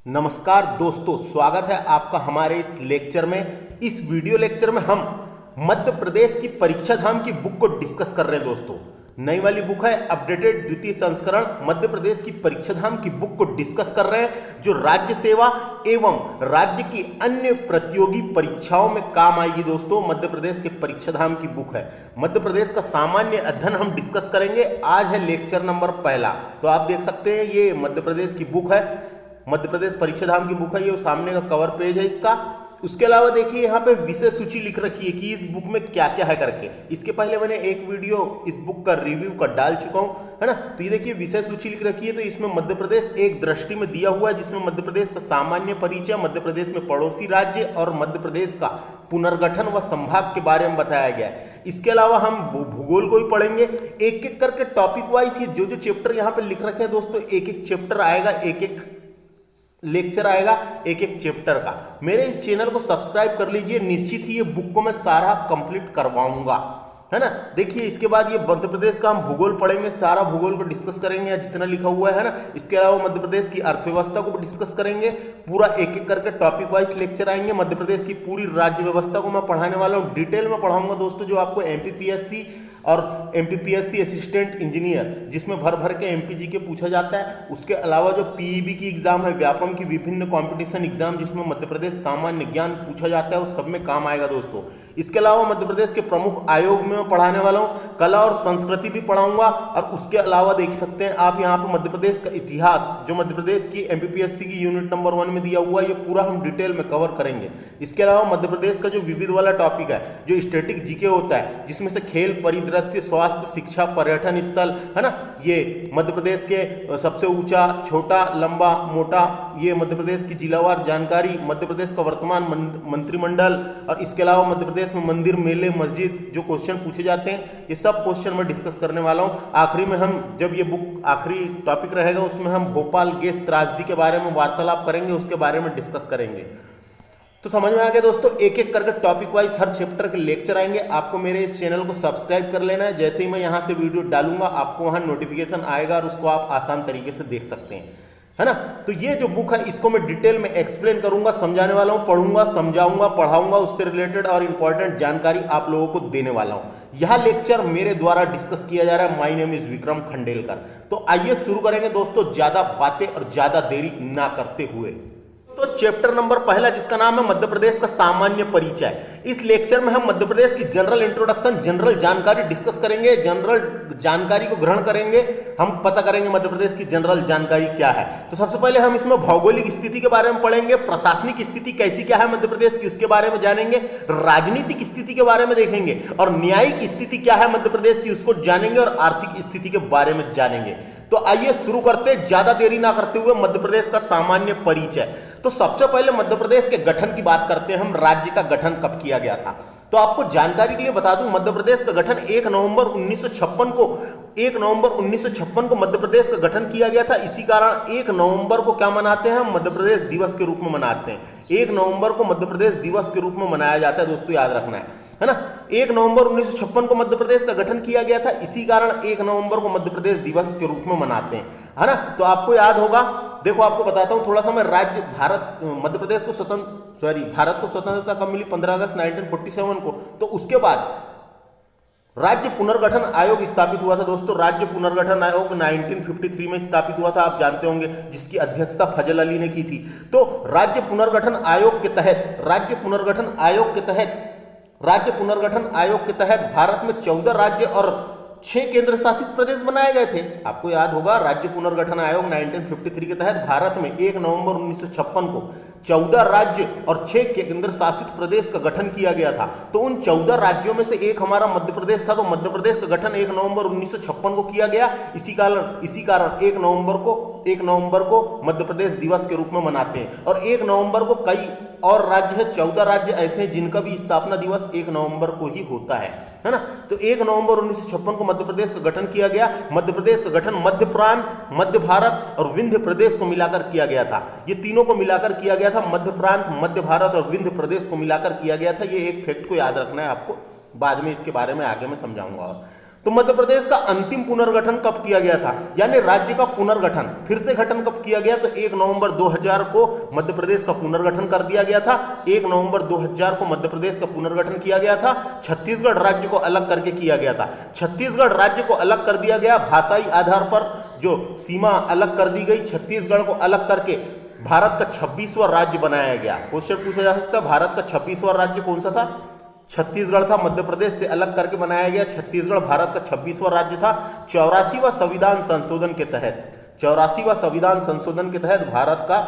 नमस्कार दोस्तों, स्वागत है आपका हमारे इस लेक्चर में। इस वीडियो लेक्चर में हम मध्य प्रदेश की परीक्षा धाम की बुक को डिस्कस कर रहे हैं। दोस्तों, नई वाली बुक है अपडेटेड द्वितीय संस्करण मध्य प्रदेश की परीक्षा धाम की बुक को डिस्कस कर रहे हैं, जो राज्य सेवा एवं राज्य की अन्य प्रतियोगी परीक्षाओं में काम आएगी। दोस्तों, मध्य प्रदेश के परीक्षा धाम की बुक है। मध्य प्रदेश का सामान्य अध्ययन हम डिस्कस करेंगे। आज है लेक्चर नंबर पहला। तो आप देख सकते हैं ये मध्य प्रदेश की बुक है, मध्य प्रदेश परीक्षा धाम की बुक है। ये सामने का कवर पेज है इसका। उसके अलावा देखिए यहाँ पे विषय सूची लिख रखी है कि इस बुक में क्या क्या है करके। इसके पहले मैंने एक वीडियो इस बुक का रिव्यू का डाल चुका हूँ, है ना। तो ये देखिए विषय सूची लिख रखी है। तो इसमें मध्य प्रदेश एक दृष्टि में दिया हुआ है, जिसमें मध्य प्रदेश का सामान्य परिचय, मध्य प्रदेश में पड़ोसी राज्य और मध्य प्रदेश का पुनर्गठन व संभाग के बारे में बताया गया है। इसके अलावा हम भूगोल को भी पढ़ेंगे एक एक करके टॉपिक वाइज। जो जो चैप्टर यहाँ पे लिख रखे हैं दोस्तों, एक एक चैप्टर आएगा, एक एक लेक्चर आएगा एक एक चैप्टर का। मेरे इस चैनल को सब्सक्राइब कर लीजिए, निश्चित ही ये बुक को मैं सारा कंप्लीट करवाऊंगा, है ना। देखिए इसके बाद ये मध्य प्रदेश का हम भूगोल पढ़ेंगे, सारा भूगोल को डिस्कस करेंगे जितना लिखा हुआ है ना। इसके अलावा मध्य प्रदेश की अर्थव्यवस्था को भी डिस्कस करेंगे, पूरा एक एक करके टॉपिक वाइज लेक्चर आएंगे। मध्य प्रदेश की पूरी राज्य व्यवस्था को मैं पढ़ाने वाला हूँ, डिटेल में पढ़ाऊंगा दोस्तों, जो आपको एमपीपीएससी और एमपीपीएससी असिस्टेंट इंजीनियर जिसमें भर भर के एमपीजी के पूछा जाता है। उसके अलावा जो पीईबी की एग्जाम है, व्यापम की विभिन्न कंपटीशन एग्जाम जिसमें मध्य प्रदेश सामान्य ज्ञान पूछा जाता है, उस सब में काम आएगा दोस्तों। इसके अलावा मध्य प्रदेश के प्रमुख आयोग में मैं पढ़ाने वाला हूँ, कला और संस्कृति भी पढ़ाऊंगा। और उसके अलावा देख सकते हैं आप यहाँ पे मध्य प्रदेश का इतिहास, जो मध्य प्रदेश की एमपीपीएससी की यूनिट नंबर 1 में दिया हुआ है, ये पूरा हम डिटेल में कवर करेंगे। इसके अलावा मध्य प्रदेश का जो विविध वाला टॉपिक है, जो स्टैटिक जीके होता है, जिसमें से खेल, परिदृश्य, स्वास्थ्य, शिक्षा, पर्यटन स्थल, है ना, ये मध्य प्रदेश के सबसे ऊंचा, छोटा, लंबा, मोटा, ये मध्य प्रदेश की जिलावार जानकारी, मध्य प्रदेश का वर्तमान मंत्रिमंडल, और इसके अलावा मध्य प्रदेश में मंदिर, मेले, मस्जिद जो क्वेश्चन पूछे जाते हैं, ये सब क्वेश्चन मैं डिस्कस करने वाला हूं। आखिरी में हम, जब ये बुक आखिरी टॉपिक रहेगा, उसमें हम भोपाल गैस त्रासदी के बारे में वार्तालाप करेंगे, उसके बारे में डिस्कस करेंगे। तो समझ में आ गया दोस्तों, एक एक करके टॉपिक वाइज हर चैप्टर के लेक्चर आएंगे। आपको मेरे इस चैनल को सब्सक्राइब कर लेना है। जैसे ही मैं यहाँ से वीडियो डालूंगा, आपको वहाँ नोटिफिकेशन आएगा और उसको आप आसान तरीके से देख सकते हैं, है ना। तो ये जो बुक है, इसको मैं डिटेल में एक्सप्लेन करूंगा, समझाने वाला हूँ, पढ़ूंगा, समझाऊंगा, पढ़ाऊंगा, उससे रिलेटेड और इंपॉर्टेंट जानकारी आप लोगों को देने वाला हूँ। यह लेक्चर मेरे द्वारा डिस्कस किया जा रहा है। My name is Vikram Khandelkar. तो आइए शुरू करेंगे दोस्तों, ज्यादा बातें और ज्यादा देरी ना करते हुए। तो चैप्टर नंबर पहला, जिसका नाम है मध्य प्रदेश का सामान्य परिचय। इस लेक्चर में हम मध्य प्रदेश की जनरल इंट्रोडक्शन, जनरल जानकारी डिस्कस करेंगे, जनरल जानकारी को ग्रहण करेंगे। हम पता करेंगे मध्य प्रदेश की जनरल जानकारी क्या है। तो सबसे पहले हम इसमें भौगोलिक स्थिति के बारे में पढ़ेंगे, प्रशासनिक स्थिति कैसी क्या है मध्य प्रदेश की, उसके बारे में जानेंगे, राजनीतिक स्थिति के बारे में देखेंगे, और न्यायिक स्थिति क्या है मध्य प्रदेश की, उसको जानेंगे, और आर्थिक स्थिति के बारे में जानेंगे। तो आइए शुरू करते, ज्यादा देरी ना करते हुए, मध्य प्रदेश का सामान्य परिचय। तो सबसे पहले मध्य प्रदेश के गठन की बात करते हैं हम। राज्य का गठन कब किया गया था, तो आपको जानकारी के लिए बता दूं, मध्य प्रदेश का गठन 1 नवंबर 1956 को मध्य प्रदेश का गठन किया गया था। इसी कारण 1 नवंबर को क्या मनाते हैं हम, मध्य प्रदेश दिवस के रूप में मनाते हैं। 1 नवंबर को मध्य प्रदेश दिवस के रूप में मनाया जाता है दोस्तों, याद रखना है ना। 1 नवंबर 1956 को मध्य प्रदेश का गठन किया गया था, इसी कारण 1 नवंबर को मध्य प्रदेश दिवस के रूप में मनाते हैं, है ना। तो आपको याद होगा, देखो आपको बताता हूं थोड़ा सा मैं। राज्य मध्य प्रदेश को भारत को स्वतंत्रता कब मिली, 15 अगस्त 1947 को। तो उसके बाद राज्य पुनर्गठन आयोग स्थापित हुआ था दोस्तों। राज्य पुनर्गठन आयोग 1953 में स्थापित हुआ था, आप जानते होंगे, जिसकी अध्यक्षता फजल अली ने की थी। तो राज्य पुनर्गठन आयोग के तहत भारत में 14 राज्य और 6 केंद्र शासित प्रदेश बनाए गए थे। आपको याद होगा, राज्य पुनर्गठन आयोग 1953 के तहत भारत में 1 नवंबर 1956 को 14 राज्य और 6 केंद्र शासित प्रदेश का गठन किया गया था। तो उन 14 राज्यों में से एक हमारा मध्य प्रदेश था। तो मध्य प्रदेश का गठन 1 नवंबर 1956 को किया गया। इसी कारण 1 नवंबर को मध्य प्रदेश दिवस के रूप में मनाते हैं। और 1 नवंबर को कई और राज्य है, 14 राज्य ऐसे हैं जिनका भी स्थापना दिवस 1 नवंबर को ही होता है ना। तो 1 नवंबर 1956 को मध्य प्रदेश का गठन किया गया। मध्य प्रदेश का गठन मध्य प्रांत, मध्य भारत और विंध्य प्रदेश को मिलाकर किया गया था। ये तीनों को मिलाकर किया गया था, मध्य प्रांत, मध्य भारत और विंध्य प्रदेश को मिलाकर किया गया था। ये एक फैक्ट को याद रखना है आपको, बाद में इसके बारे में आगे मैं समझाऊंगा। तो मध्य प्रदेश का अंतिम पुनर्गठन कब किया गया था, यानी राज्य का पुनर्गठन फिर से गठन कब किया गया, तो 1 नवंबर 2000 को मध्य प्रदेश का पुनर्गठन कर दिया गया था। 1 नवंबर 2000 को मध्य प्रदेश का पुनर्गठन किया गया था। छत्तीसगढ़ राज्य को अलग करके किया गया था। छत्तीसगढ़ राज्य को अलग कर दिया गया, भाषाई आधार पर जो सीमा अलग कर दी गई, छत्तीसगढ़ को अलग करके भारत का 26वां राज्य बनाया गया। क्वेश्चन पूछा जा सकता है, भारत का 26वां राज्य कौन सा था? छत्तीसगढ़ था। मध्य प्रदेश से अलग करके बनाया गया। छत्तीसगढ़ भारत का 26वां राज्य था। 84वां संविधान संशोधन के तहत, 84वां संविधान संशोधन के तहत भारत का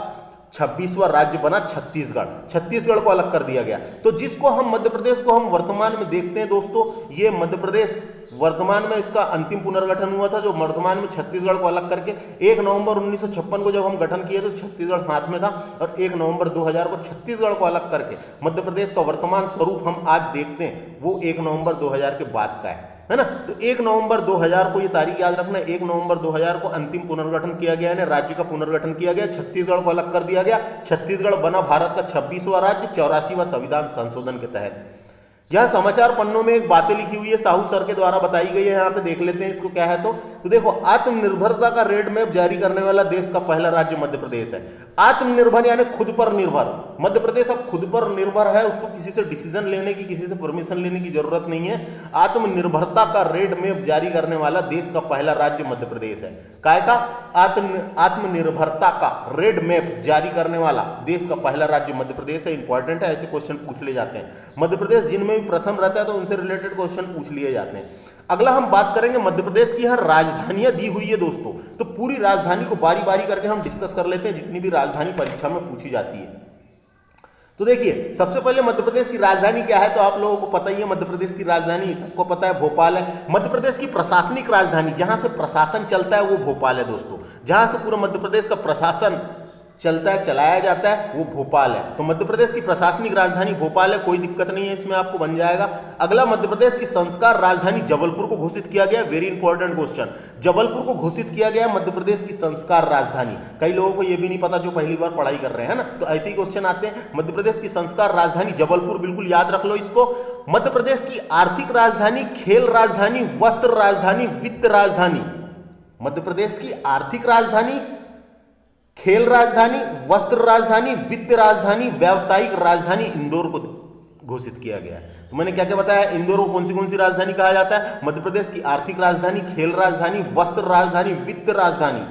26वां राज्य बना छत्तीसगढ़। छत्तीसगढ़ को अलग कर दिया गया। तो जिसको हम मध्य प्रदेश को हम वर्तमान में देखते हैं दोस्तों, ये मध्य प्रदेश वर्तमान में इसका अंतिम पुनर्गठन हुआ था, जो वर्तमान में छत्तीसगढ़ को अलग करके 1 नवंबर 1956 को जब हम गठन किए तो छत्तीसगढ़ साथ में था, और 1 नवंबर 2000 को छत्तीसगढ़ को अलग करके मध्य प्रदेश का वर्तमान स्वरूप हम आज देखते हैं, वो 1 नवंबर 2000 के बाद का है ना। तो 1 नवंबर 2000 को ये तारीख याद रखना है, 1 नवंबर 2000 को अंतिम पुनर्गठन किया गया है, राज्य का पुनर्गठन किया गया, छत्तीसगढ़ को अलग कर दिया गया। छत्तीसगढ़ बना भारत का 26वां राज्य 84वां संविधान संशोधन के तहत। यह समाचार पन्नों में एक बातें लिखी हुई है, साहू सर के द्वारा बताई गई है, यहाँ पे देख लेते हैं इसको क्या है। तो देखो, आत्मनिर्भरता का रेड मैप जारी करने वाला देश का पहला राज्य मध्य प्रदेश है। आत्मनिर्भर यानी खुद पर निर्भर। मध्य प्रदेश अब खुद पर निर्भर है, उसको किसी से डिसीजन लेने की, किसी से परमिशन लेने की जरूरत नहीं है। आत्मनिर्भरता का रेड मैप जारी करने वाला देश का पहला राज्य मध्य प्रदेश है। काय का? आत्मनिर्भरता का रेड मैप जारी करने वाला देश का पहला राज्य मध्य प्रदेश है। इंपॉर्टेंट है, ऐसे क्वेश्चन पूछ ले जाते हैं। मध्य प्रदेश जिनमें भी प्रथम रहता है तो उनसे रिलेटेड क्वेश्चन पूछ लिए जाते हैं। अगला हम बात करेंगे मध्य प्रदेश की यहाँ राजधानियां दी हुई है दोस्तों, तो पूरी राजधानी को बारी बारी करके हम डिस्कस कर लेते हैं, जितनी भी राजधानी परीक्षा में पूछी जाती है। तो देखिए, सबसे पहले मध्य प्रदेश की राजधानी क्या है, तो आप लोगों को पता ही है, मध्य प्रदेश की राजधानी सबको पता है, भोपाल है। मध्य प्रदेश की प्रशासनिक राजधानी, जहां से प्रशासन चलता है, वो भोपाल है दोस्तों। जहां से पूरा मध्य प्रदेश का प्रशासन चलता है, चलाया जाता है, वो भोपाल है। तो मध्य प्रदेश की प्रशासनिक राजधानी भोपाल है, कोई दिक्कत नहीं है इसमें, आपको बन जाएगा। अगला, मध्य प्रदेश की संस्कार राजधानी जबलपुर को घोषित किया गया। वेरी इंपॉर्टेंट क्वेश्चन, जबलपुर को घोषित किया गया मध्य प्रदेश की संस्कार राजधानी। कई लोगों को यह भी नहीं पता जो पहली बार पढ़ाई कर रहे हैं ना, तो ऐसे ही क्वेश्चन आते हैं। मध्य प्रदेश की संस्कार राजधानी जबलपुर, बिल्कुल याद रख लो इसको। मध्य प्रदेश की आर्थिक राजधानी, खेल राजधानी, वस्त्र राजधानी, वित्त राजधानी। मध्य प्रदेश की आर्थिक राजधानी, खेल राजधानी, वस्त्र राजधानी, वित्त राजधानी, व्यावसायिक राजधानी इंदौर को घोषित किया गया है। तो मैंने क्या क्या बताया, इंदौर को कौन सी राजधानी कहा जाता है? मध्य प्रदेश की आर्थिक राजधानी, खेल राजधानी, वस्त्र राजधानी, वित्त राजधानी,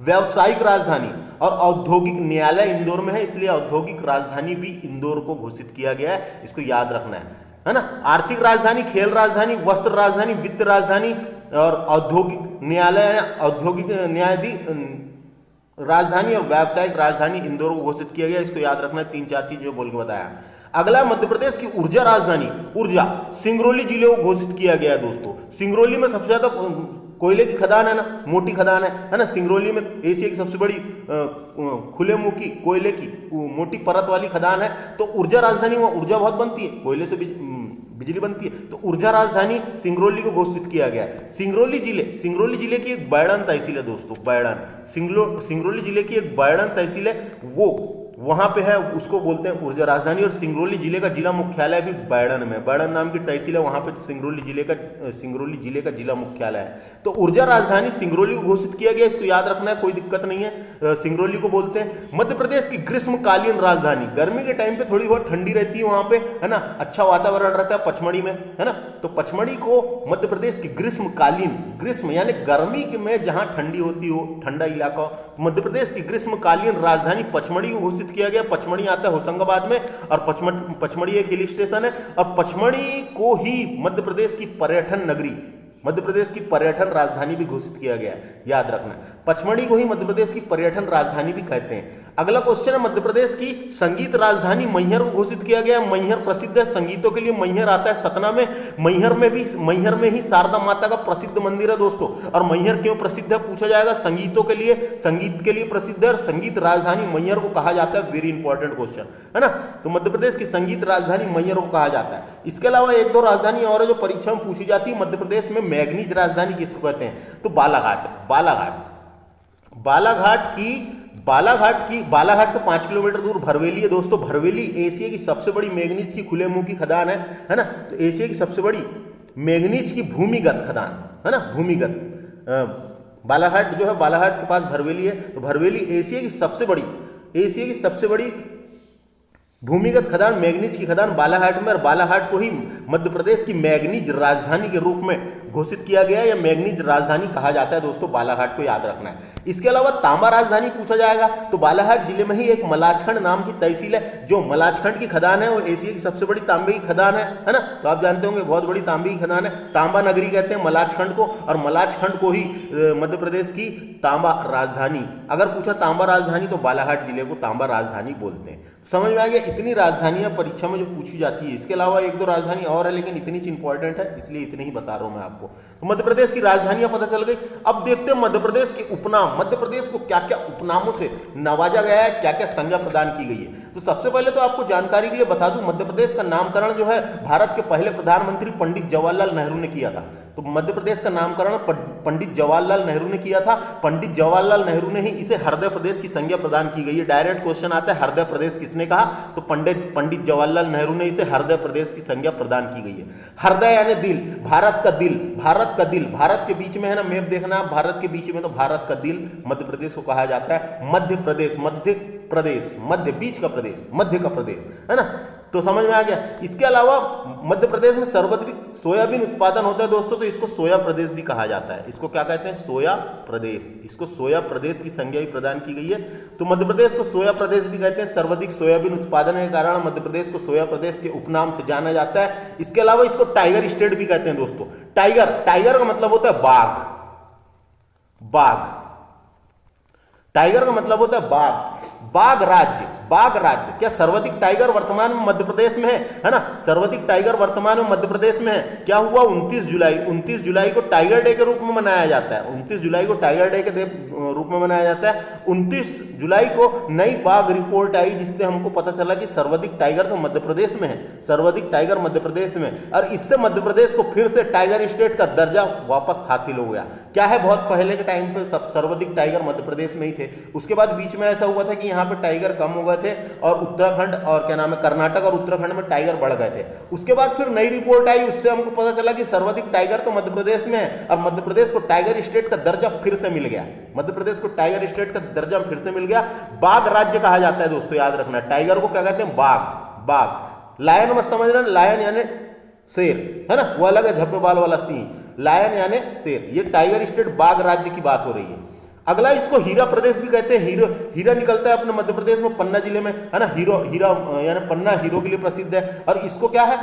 व्यावसायिक राजधानी, और औद्योगिक न्यायालय इंदौर में है, इसलिए औद्योगिक राजधानी भी इंदौर को घोषित किया गया है। इसको याद रखना है ना। आर्थिक राजधानी, खेल राजधानी, वस्त्र राजधानी, वित्त राजधानी और औद्योगिक न्यायालय, औद्योगिक न्यायाधीश राजधानी और व्यावसायिक राजधानी इंदौर को घोषित किया गया। इसको याद रखना है, 3-4 चीज जो बोल के बताया। अगला, मध्य प्रदेश की ऊर्जा राजधानी, ऊर्जा, सिंगरौली जिले को घोषित किया गया है दोस्तों। सिंगरौली में सबसे ज्यादा कोयले की खदान है ना, मोटी खदान है ना। सिंगरौली में एशिया की सबसे बड़ी खुले मुंह की कोयले की मोटी परत वाली खदान है। तो ऊर्जा राजधानी, वहाँ ऊर्जा बहुत बनती है, कोयले से बिजली बनती है, तो ऊर्जा राजधानी सिंगरौली को घोषित किया गया है। सिंगरौली जिले की एक बैड़न तहसील है दोस्तों, बैड़न, सिंगरौली जिले की एक बैड़न तहसील है, वो वहां पे है, उसको बोलते हैं ऊर्जा राजधानी। और सिंगरौली जिले का जिला मुख्यालय भी बैड़न में, बैड़न नाम की तहसील है, वहां पे सिंगरौली जिले का जिला मुख्यालय है। तो ऊर्जा राजधानी सिंगरौली को घोषित किया गया, इसको याद रखना है, कोई दिक्कत नहीं है, सिंगरौली को बोलते हैं। मध्य प्रदेश की ग्रीष्मकालीन राजधानी, गर्मी के टाइम पे थोड़ी बहुत ठंडी रहती है वहां पे, है ना, अच्छा वातावरण रहता है पचमढ़ी में, है ना। तो पचमढ़ी को मध्य प्रदेश की ग्रीष्मकालीन, ग्रीष्म यानी गर्मी में जहां ठंडी होती हो, ठंडा इलाका, मध्य प्रदेश की ग्रीष्मकालीन राजधानी पचमढ़ी को घोषित किया गया। पचमढ़ी आता है होशंगाबाद में, और पचमढ़ी एक हिल स्टेशन है, और पचमढ़ी को ही मध्य प्रदेश की पर्यटन नगरी, मध्य प्रदेश की पर्यटन राजधानी भी घोषित किया गया है, याद रखना। पचमढ़ी को ही मध्य प्रदेश की पर्यटन राजधानी भी कहते हैं। अगला क्वेश्चन है, मध्य प्रदेश की संगीत राजधानी मैहर को घोषित किया गया। मैहर प्रसिद्ध है संगीतों के लिए, मैहर आता है सतना में। मैहर में ही शारदा माता का प्रसिद्ध मंदिर है दोस्तों। और मैहर क्यों प्रसिद्ध है पूछा जाएगा, संगीत के लिए प्रसिद्ध है, और संगीत राजधानी मैहर को कहा जाता है। वेरी इंपॉर्टेंट क्वेश्चन है ना। तो मध्य प्रदेश की संगीत राजधानी मैहर को कहा जाता है। इसके अलावा 1-2 राजधानी और है जो परीक्षा में पूछी जाती है। मध्य प्रदेश में मैग्नीज राजधानी किसको कहते हैं, तो बालाघाट से 5 किलोमीटर दूर भरवेली है दोस्तों। भरवेली एशिया की सबसे बड़ी मैग्नीज की खुले मुंह की खदान है ना। तो एशिया की सबसे बड़ी मैग्नीज की भूमिगत खदान, है ना, भूमिगत। बालाघाट जो है, बालाघाट के पास भरवेली है, तो भरवेली एशिया की सबसे बड़ी भूमिगत खदान, मैग्नीज की खदान बालाघाट में, और बालाघाट को ही मध्य प्रदेश की मैग्नीज राजधानी के रूप में घोषित किया गया है, या मैग्नीज राजधानी कहा जाता है दोस्तों, बालाघाट को याद रखना है। इसके अलावा तांबा राजधानी पूछा जाएगा, तो बालाघाट जिले में ही एक मलाजखंड नाम की तहसील है, जो मलाजखंड की खदान है, वो एशिया की सबसे बड़ी तांबे की खदान है ना, तो आप जानते होंगे बहुत बड़ी तांबे की खदान है। तांबा नगरी कहते हैं मलाजखंड को, और मलाजखंड को ही मध्य प्रदेश की तांबा राजधानी, अगर पूछा तांबा राजधानी तो बालाघाट जिले को तांबा राजधानी बोलते हैं। समझ में आ गया, इतनी राजधानियां परीक्षा में जो पूछी जाती है। इसके अलावा एक दो राजधानी और है, लेकिन इतनी इंपॉर्टेंट है इसलिए इतनी ही बता रहा हूं मैं आपको। तो मध्य प्रदेश की राजधानियां पता चल गई। अब देखते हैं मध्य प्रदेश के उपनाम, मध्य प्रदेश को क्या क्या उपनामों से नवाजा गया है, क्या क्या संज्ञा प्रदान की गई है। तो सबसे पहले तो आपको जानकारी के लिए बता दूं, मध्य प्रदेश का नामकरण जो है भारत के पहले प्रधानमंत्री पंडित जवाहरलाल नेहरू ने किया था। तो मध्य प्रदेश का नामकरण पंडित जवाहरलाल नेहरू ने किया था। पंडित जवाहरलाल नेहरू ने ही इसे हृदय प्रदेश की संज्ञा प्रदान की गई है। डायरेक्ट क्वेश्चन आता है, हृदय प्रदेश किसने कहा, तो पंडित जवाहरलाल नेहरू ने इसे हृदय प्रदेश की संज्ञा प्रदान की गई है। हृदय यानी दिल, भारत का दिल, भारत का दिल, भारत के बीच में है ना, मैप देखना आप, भारत के बीच में, तो भारत का दिल मध्य प्रदेश को कहा जाता है। मध्य प्रदेश, मध्य बीच का प्रदेश, मध्य का प्रदेश, है ना, तो समझ में आ गया। इसके अलावा मध्य प्रदेश में सर्वाधिक सोयाबीन उत्पादन होता है दोस्तों, तो इसको सोया प्रदेश भी कहा जाता है। इसको क्या कहते हैं, सोया प्रदेश, इसको सोया प्रदेश की संज्ञा भी प्रदान की गई है। तो मध्य प्रदेश को सोया प्रदेश भी कहते हैं। सर्वाधिक सोयाबीन उत्पादन के कारण मध्य प्रदेश को सोया प्रदेश के उपनाम से जाना जाता है। इसके अलावा इसको टाइगर स्टेट भी कहते हैं दोस्तों। टाइगर का मतलब होता है बाघ, टाइगर का मतलब होता है बाघ राज्य। क्या सर्वाधिक टाइगर वर्तमान में मध्य प्रदेश में है ना, सर्वाधिक टाइगर वर्तमान में मध्य प्रदेश में है। क्या हुआ, 29 जुलाई को टाइगर डे के रूप में मनाया जाता है। 29 जुलाई को टाइगर डे के रूप में मनाया जाता है। 29 जुलाई को नई बाघ रिपोर्ट आई, जिससे हमको पता चला कि सर्वाधिक टाइगर तो मध्य प्रदेश में है, सर्वाधिक टाइगर मध्य प्रदेश में, और इससे मध्य प्रदेश को फिर से टाइगर स्टेट का दर्जा वापस हासिल हो गया। क्या है, बहुत पहले के टाइम पे सर्वाधिक टाइगर मध्य प्रदेश में ही थे। उसके बाद बीच में ऐसा हुआ था कि यहाँ पे टाइगर कम हो गए थे, और उत्तराखंड और क्या नाम है, कर्नाटक और उत्तराखंड में टाइगर बढ़ गए थे। उसके बाद फिर नई रिपोर्ट आई, उससे हमको पता चला कि सर्वाधिक टाइगर तो मध्य प्रदेश में है, और मध्य प्रदेश को टाइगर स्टेट का दर्जा फिर से मिल गया। मध्य प्रदेश को टाइगर स्टेट का दर्जा फिर से मिल गया। बाघ राज्य कहा जाता है दोस्तों, याद रखना। टाइगर को क्या कहते हैं, बाघ। लायन मत समझना, लायन यानी शेर, है ना, वो अलग है, झप्पे बाल वाला सिंह। लायन यानी शेर। ये टाइगर स्टेट बाघ राज्य की बात हो रही है। अगला, इसको हीरा प्रदेश भी कहते हैं। हीरा निकलता है अपने मध्य प्रदेश में, पन्ना जिले में, है ना। हीरा यानी पन्ना हीरो के लिए प्रसिद्ध है, और इसको क्या है,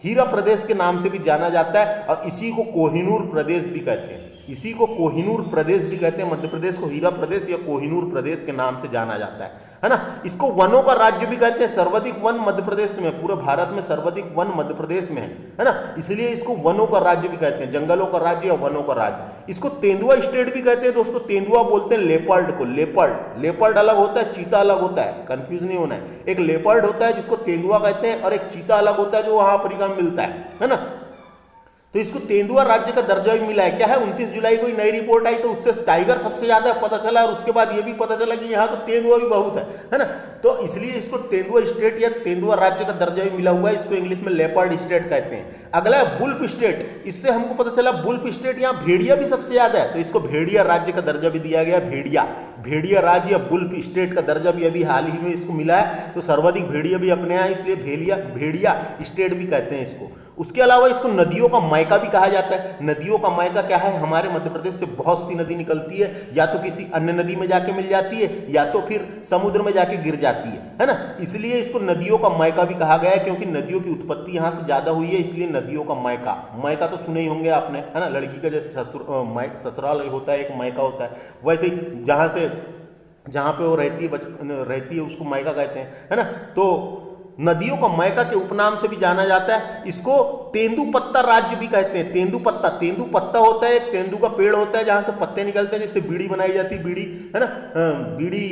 हीरा प्रदेश के नाम से भी जाना जाता है, और इसी को कोहिनूर प्रदेश भी कहते हैं। इसी को कोहिनूर प्रदेश भी कहते हैं। मध्य प्रदेश को हीरा प्रदेश या कोहिनूर प्रदेश के नाम से जाना जाता है ना। इसको वनों का राज्य भी कहते हैं। सर्वाधिक वन मध्य प्रदेश में, पूरे भारत में सर्वाधिक वन मध्य प्रदेश में है ना, इसलिए इसको वनों का राज्य भी कहते हैं, जंगलों का राज्य या वनों का राज्य। इसको तेंदुआ स्टेट भी कहते हैं दोस्तों। तेंदुआ बोलते हैं लेपर्ड को, लेपर्ड अलग होता है, चीता अलग होता है, कंफ्यूज नहीं होना है। एक लेपर्ड होता है जिसको तेंदुआ कहते हैं, और एक चीता अलग होता है जो वहां अफ्रीका में मिलता है ना। तो इसको तेंदुआ राज्य का दर्जा भी मिला है। क्या है, 29 जुलाई को नई रिपोर्ट आई, तो उससे टाइगर सबसे ज्यादा पता चला, और उसके बाद ये भी पता चला कि यहाँ तो तेंदुआ भी बहुत है ना। तो इसलिए इसको तेंदुआ स्टेट या तेंदुआ राज्य का दर्जा भी मिला हुआ है। इसको इंग्लिश में लेपर्ड स्टेट कहते हैं। अगला है बुल्फ स्टेट। इससे हमको पता चला बुल्फ स्टेट, यहाँ भेड़िया भी सबसे ज्यादा है, तो इसको भेड़िया राज्य का दर्जा भी दिया गया। भेड़िया राज्य या बुल्फ स्टेट का दर्जा भी अभी हाल ही में इसको मिला है। तो सर्वाधिक भेड़िया भी अपने यहाँ, इसलिए भेड़िया स्टेट भी कहते हैं इसको। उसके अलावा इसको नदियों का मायका भी कहा जाता है। नदियों का मायका क्या है, हमारे मध्य प्रदेश से बहुत सी नदी निकलती है, या तो किसी अन्य नदी में जाके मिल जाती है, या तो फिर समुद्र में जाके गिर जाती है ना। इसलिए इसको नदियों का मायका भी कहा गया है, क्योंकि नदियों की उत्पत्ति यहाँ से ज्यादा हुई है, इसलिए नदियों का मायका तो सुने ही होंगे आपने, है ना। लड़की का जैसे ससुराल होता है, एक मायका होता है, वैसे ही जहाँ पे वो रहती है उसको मायका कहते हैं, है ना। तो नदियों का मायका के उपनाम से भी जाना जाता है। इसको तेंदुपत्ता राज्य भी कहते हैं। तेंदुपत्ता होता है, एक तेंदु का पेड़ होता है जहां से पत्ते निकलते हैं, जिससे बीड़ी बनाई जाती है, बीड़ी, है ना। बीड़ी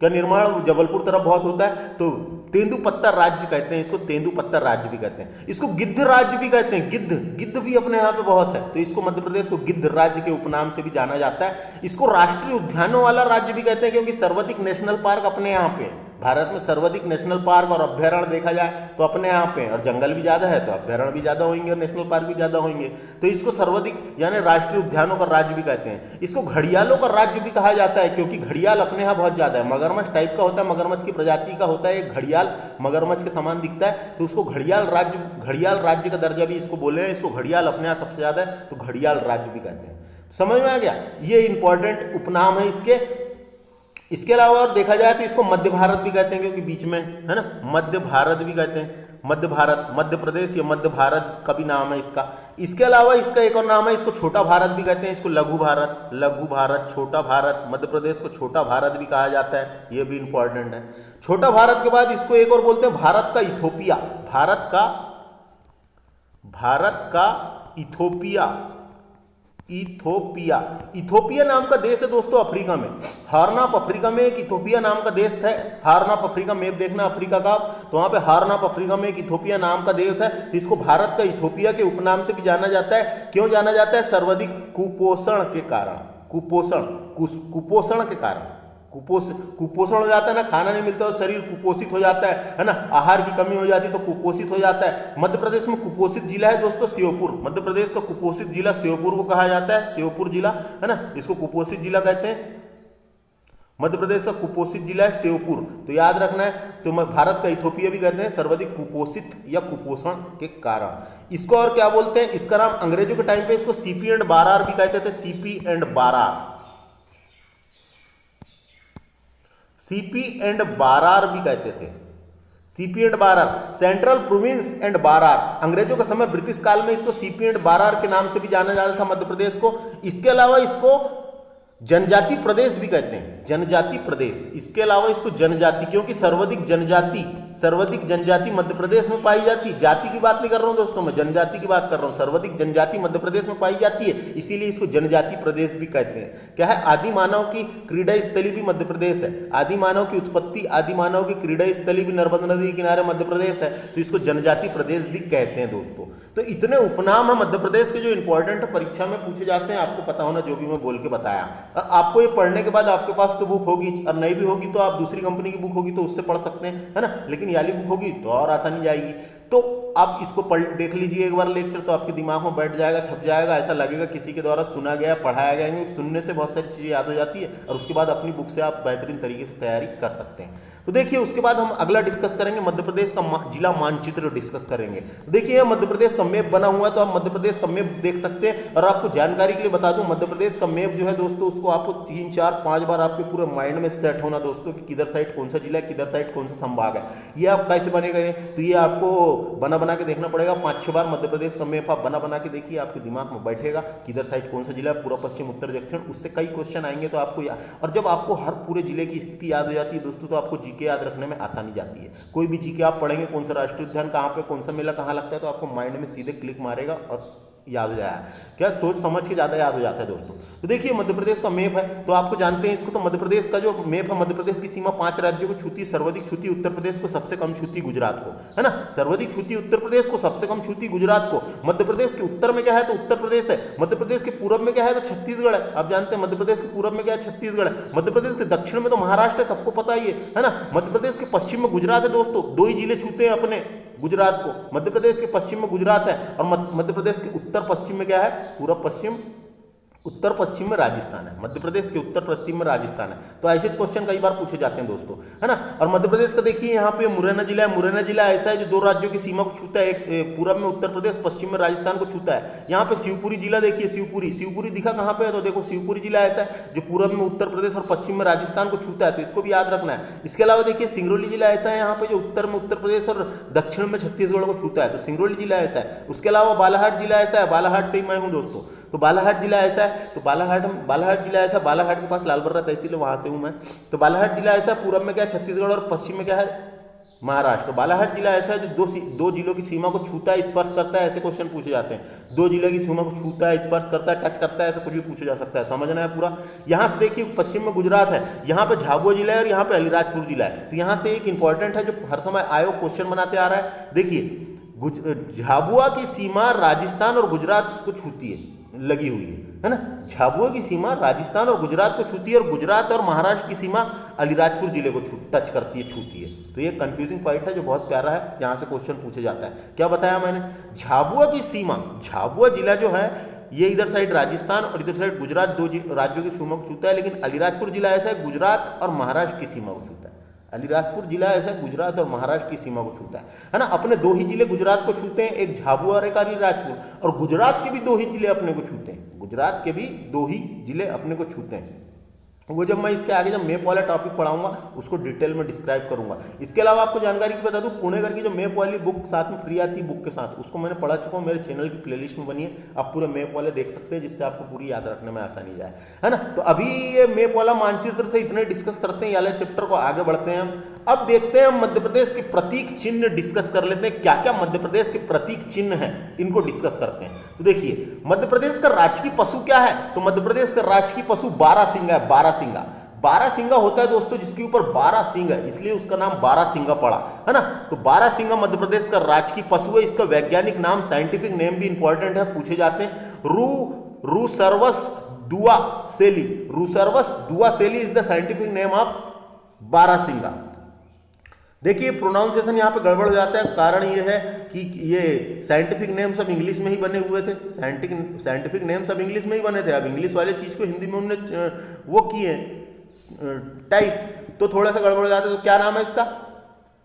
का निर्माण जबलपुर तरफ बहुत होता है, तो तेंदुपत्ता राज्य कहते हैं इसको, तेंदुपत्ता राज्य भी कहते हैं। इसको गिद्ध राज्य भी कहते हैं। गिद्ध भी अपने यहाँ पे बहुत है, तो इसको मध्य प्रदेश को गिद्ध राज्य के उपनाम से भी जाना जाता है। इसको राष्ट्रीय उद्यानों वाला राज्य भी कहते हैं, क्योंकि सर्वाधिक नेशनल पार्क अपने यहाँ पे है। भारत में सर्वाधिक नेशनल पार्क और अभ्यारण्य देखा जाए तो अपने यहाँ पे, और जंगल भी ज़्यादा है तो अभ्यारण्य भी ज़्यादा होंगे और नेशनल पार्क भी ज़्यादा होंगे, तो इसको सर्वाधिक यानी राष्ट्रीय उद्यानों का राज्य भी कहते हैं। इसको घड़ियालों का राज्य भी कहा जाता है क्योंकि घड़ियाल अपने यहाँ बहुत ज़्यादा है। मगरमच्छ टाइप का होता है, मगरमच्छ की प्रजाति का होता है एक घड़ियाल, मगरमच्छ के समान दिखता है, तो उसको घड़ियाल राज्य का दर्जा भी इसको बोले हैं। इसको घड़ियाल अपने यहाँ सबसे ज़्यादा है तो घड़ियाल राज्य भी कहते हैं। समझ में आ गया, ये इंपॉर्टेंट उपनाम है इसके। इसके अलावा और देखा जाए तो इसको मध्य भारत भी कहते हैं क्योंकि बीच में है ना, मध्य भारत भी कहते हैं। मध्य भारत, मध्य प्रदेश या मध्य भारत का भी नाम है इसका। इसके अलावा इसका एक और नाम है, इसको छोटा भारत भी कहते हैं, इसको लघु भारत, छोटा भारत। मध्य प्रदेश को छोटा भारत भी कहा जाता है, ये भी इंपॉर्टेंट है। छोटा भारत के बाद इसको एक और बोलते हैं भारत का इथोपिया, भारत का इथोपिया नाम का देश है दोस्तों अफ्रीका में। हॉर्न ऑफ अफ्रीका में एक इथोपिया नाम का देश है। हॉर्न ऑफ अफ्रीका मैप देखना अफ्रीका का, तो वहां पे हॉर्न ऑफ अफ्रीका में एक इथोपिया नाम का देश है। तो इसको भारत का इथोपिया के उपनाम से भी जाना जाता है। क्यों जाना जाता है? सर्वाधिक कुपोषण के कारण, कुपोषण के कारण कुपोषण हो जाता है ना, खाना नहीं मिलता और शरीर कुपोषित हो जाता है ना, आहार की कमी हो जाती है तो कुपोषित हो जाता है। मध्य प्रदेश में कुपोषित जिला है दोस्तों श्योपुर। मध्य प्रदेश का कुपोषित जिला श्योपुर को कहा जाता है, श्योपुर जिला है ना, इसको कुपोषित जिला कहते हैं। मध्य प्रदेश का कुपोषित जिला है श्योपुर, तो याद रखना है। तो भारत का इथोपिया भी कहते हैं सर्वाधिक कुपोषित या कुपोषण के कारण। इसको और क्या बोलते हैं? इसका नाम अंग्रेजों के टाइम पे इसको सीपी एंड बारार भी कहते थे, सीपी एंड बारार भी कहते थे, CP and Berar, central province and Berar. अंग्रेजों के समय ब्रिटिश काल में इसको सीपी एंड बारार के नाम से भी जाना जाता था मध्य प्रदेश को। इसके अलावा इसको जनजाति प्रदेश भी कहते हैं, जनजाति प्रदेश। इसके अलावा इसको जनजाति, क्योंकि सर्वाधिक जनजाति मध्य प्रदेश में पाई जाती है। जाति की बात नहीं कर रहा हूं दोस्तों, मैं जनजाति की बात कर रहा हूं। सर्वाधिक जनजाति मध्य प्रदेश में पाई जाती है, इसीलिए इसको जनजाति प्रदेश भी कहते हैं। क्या है? आदि मानव की क्रीड़ा स्थली भी मध्य प्रदेश है। आदि मानव की उत्पत्ति, आदि मानव की क्रीड़ा स्थली भी नर्मदा नदी के किनारे मध्य प्रदेश है, तो इसको जनजाति प्रदेश भी कहते हैं दोस्तों। तो इतने उपनाम है मध्य प्रदेश के जो इंपॉर्टेंट है, परीक्षा में पूछे जाते हैं। आपको पता होना, जो भी मैं बोल के बताया। और आपको ये पढ़ने के बाद आपके पास तो बुक होगी, और नहीं भी होगी तो आप दूसरी कंपनी की बुक होगी तो उससे पढ़ सकते हैं, है ना। लेकिन याली बुक होगी तो और आसानी जाएगी। तो आप इसको देख लीजिए एक बार लेक्चर, तो आपके दिमाग में बैठ जाएगा, छप जाएगा। ऐसा लगेगा किसी के द्वारा सुना गया, पढ़ाया गया। सुनने से बहुत सारी चीज़ें याद हो जाती है और उसके बाद अपनी बुक से आप बेहतरीन तरीके से तैयारी कर सकते हैं। तो देखिए, उसके बाद हम अगला डिस्कस करेंगे मध्य प्रदेश का जिला मानचित्र डिस्कस करेंगे। देखिए, मध्य प्रदेश का मैप बना हुआ है, तो आप मध्य प्रदेश का मैप देख सकते हैं। और आपको जानकारी के लिए बता दूं, मध्य प्रदेश का मैप जो है दोस्तों, उसको आपको 3, 4, 5 बार आपके पूरे माइंड में सेट होना दोस्तों, कि किधर साइड कौन सा जिला है, किधर साइड कौन सा संभाग है। ये आप कैसे बनेगा? तो ये आपको बना के देखना पड़ेगा। 5-6 बार मध्य प्रदेश का मैप आप बना के देखिए, आपके दिमाग में बैठेगा किधर साइड कौन सा जिला है, पूर्व, पश्चिम, उत्तर, दक्षिण। उससे कई क्वेश्चन आएंगे तो आपको और जब आपको हर पूरे जिले की स्थिति याद हो जाती है दोस्तों, तो आपको जीके याद रखने में आसानी जाती है। कोई भी जीके आप पढ़ेंगे, कौन सा राष्ट्रीय उद्यान कहाँ पे, कौन सा मेला कहाँ लगता है, तो आपको माइंड में सीधे क्लिक मारेगा और याद हो जाएगा। क्या सोच समझ के ज़्यादा याद हो जाता है दोस्तों। तो देखिए, मध्य प्रदेश का मैप है, तो आपको जानते हैं इसको। तो मध्य प्रदेश का जो मैप है, मध्य प्रदेश की सीमा 5 राज्यों को छूती है। सर्वाधिक छूती उत्तर प्रदेश को, सबसे कम छूती गुजरात को, है ना। सर्वाधिक छूती उत्तर प्रदेश को, सबसे कम छूती गुजरात को। मध्य प्रदेश के उत्तर में क्या है? तो उत्तर प्रदेश है। मध्य प्रदेश के पूर्व में क्या है? तो छत्तीसगढ़ है। आप जानते हैं मध्य प्रदेश के पूर्व में क्या है? छत्तीसगढ़ है। मध्य प्रदेश के दक्षिण में तो महाराष्ट्र है, सबको पता ही है ना। मध्य प्रदेश के पश्चिम में गुजरात है दोस्तों। 2 ही जिले छूते हैं अपने गुजरात को। मध्य प्रदेश के पश्चिम में गुजरात है, और मध्य प्रदेश के उत्तर पश्चिम में क्या है? पूर्व पश्चिम, उत्तर पश्चिम में राजस्थान है। मध्य प्रदेश के उत्तर पश्चिम में राजस्थान है। तो ऐसे क्वेश्चन कई बार पूछे जाते हैं दोस्तों, है ना। और मध्य प्रदेश का देखिए, यहाँ पे मुरैना जिला है। मुरैना जिला ऐसा है जो 2 राज्यों की सीमा को छूता है, एक पूर्व में उत्तर प्रदेश, पश्चिम में राजस्थान को छूता है। यहाँ पे शिवपुरी जिला देखिए, शिवपुरी दिखा कहाँ पे है? तो देखो, शिवपुरी जिला ऐसा है जो पूर्व में उत्तर प्रदेश और पश्चिम में राजस्थान को छूता है, तो इसको भी याद रखना है। इसके अलावा देखिए, सिंगरौली जिला ऐसा है यहाँ पे जो उत्तर में उत्तर प्रदेश और दक्षिण में छत्तीसगढ़ को छूता है, तो सिंगरौली जिला ऐसा है। उसके अलावा बालाघाट जिला ऐसा है, बालाघाट से ही मैं हूँ दोस्तों, तो बालाघाट जिला ऐसा है। तो बालाघाट जिला ऐसा, बालाघाट के पास लालबर्रा तहसील है, वहां से हूं मैं। तो बालाघाट जिला ऐसा, पूर्व में क्या है? छत्तीसगढ़, और पश्चिम में क्या है? महाराष्ट्र। बालाघाट जिला ऐसा है जो 2 जिलों की सीमा को छूता है, स्पर्श करता है। ऐसे क्वेश्चन पूछे जाते हैं। 2 जिलों की सीमा को छूता है, स्पर्श करता है, टच करता है, ऐसा कुछ भी पूछा जा सकता है। समझना है पूरा। यहाँ से देखिए, पश्चिम में गुजरात है, यहाँ पे झाबुआ जिला है और यहाँ पे अलीराजपुर जिला है। तो यहाँ से एक इंपॉर्टेंट है जो हर समय आयोग क्वेश्चन बनाते आ रहा है। देखिए, झाबुआ की सीमा राजस्थान और गुजरात को छूती है, लगी हुई है है ना। झाबुआ की सीमा राजस्थान और गुजरात को छूती है और गुजरात और महाराष्ट्र की सीमा अलीराजपुर जिले को टच करती है, छूती है। तो ये कंफ्यूजिंग पॉइंट है जो बहुत प्यारा है, यहाँ से क्वेश्चन पूछे जाता है। क्या बताया मैंने, झाबुआ की सीमा, झाबुआ जिला जो है ये इधर साइड राजस्थान और इधर साइड गुजरात, दो राज्यों की सीमा को छूता है, लेकिन अलीराजपुर जिला ऐसा है गुजरात और महाराष्ट्र की सीमा को छूता है। अलीराजपुर जिला ऐसा गुजरात और महाराष्ट्र की सीमा को छूता है ना। अपने दो ही जिले गुजरात को छूते हैं, एक झाबुआ और एक अलीराजपुर, और गुजरात के भी दो ही जिले अपने को छूते हैं, गुजरात के भी दो ही जिले अपने को छूते हैं। वो जब मैं इसके आगे जब मैप वाला टॉपिक पढ़ाऊंगा उसको डिटेल में डिस्क्राइब करूंगा। इसके अलावा आपको जानकारी की बता दूं, पुणेकर की जो मैप वाली बुक साथ में फ्री आती है बुक के साथ, उसको मैंने पढ़ा चुका हूँ, मेरे चैनल की प्लेलिस्ट में बनी है, आप पूरे मैप वाले देख सकते हैं, जिससे आपको पूरी याद रखने में आसानी जाए, है ना। तो अभी ये मैप वाला मानचित्र से इतने डिस्कस करते हैं, ये वाले चैप्टर को आगे बढ़ते हैं हम। अब देखते हैं हम मध्य प्रदेश के प्रतीक चिन्ह डिस्कस कर लेते हैं, क्या क्या मध्य प्रदेश के प्रतीक चिन्ह हैं इनको डिस्कस करते हैं। तो देखिए मध्य प्रदेश का राजकीय पशु क्या है, तो मध्य प्रदेश का राजकीय पशु बारहसिंगा है। बारहसिंगा, बारहसिंगा होता है दोस्तों जिसके ऊपर 12 सिंह है, इसलिए उसका नाम बारहसिंगा पड़ा, है ना। तो बारहसिंगा मध्य प्रदेश का राजकीय पशु है। इसका वैज्ञानिक नाम, साइंटिफिक नेम भी इंपॉर्टेंट है, पूछे जाते हैं। Rucervus duvaucelii, Rucervus duvaucelii is the scientific name of barasingha. देखिए प्रोनाउंसिएशन यहाँ पे गड़बड़ हो जाता है, कारण ये है कि ये साइंटिफिक नेम सब इंग्लिश में ही बने हुए थे, साइंटिफिक नेम सब इंग्लिश में ही बने थे। अब इंग्लिश वाले चीज को हिंदी में उन्होंने वो किए टाइप, तो थोड़ा सा गड़बड़ हो जाता है। तो क्या नाम है इसका,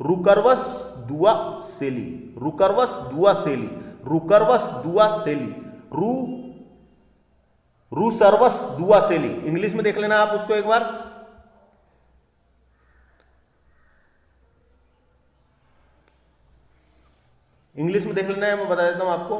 रुकर्वस दुआसेली, रुकर्वस दुआसेली, रुकर्वस दुआसेली, रूसर्वस दुआसेली। इंग्लिश में देख लेना आप उसको एक बार। इंग्लिश में देख लेना है, मैं बता देता हूं आपको।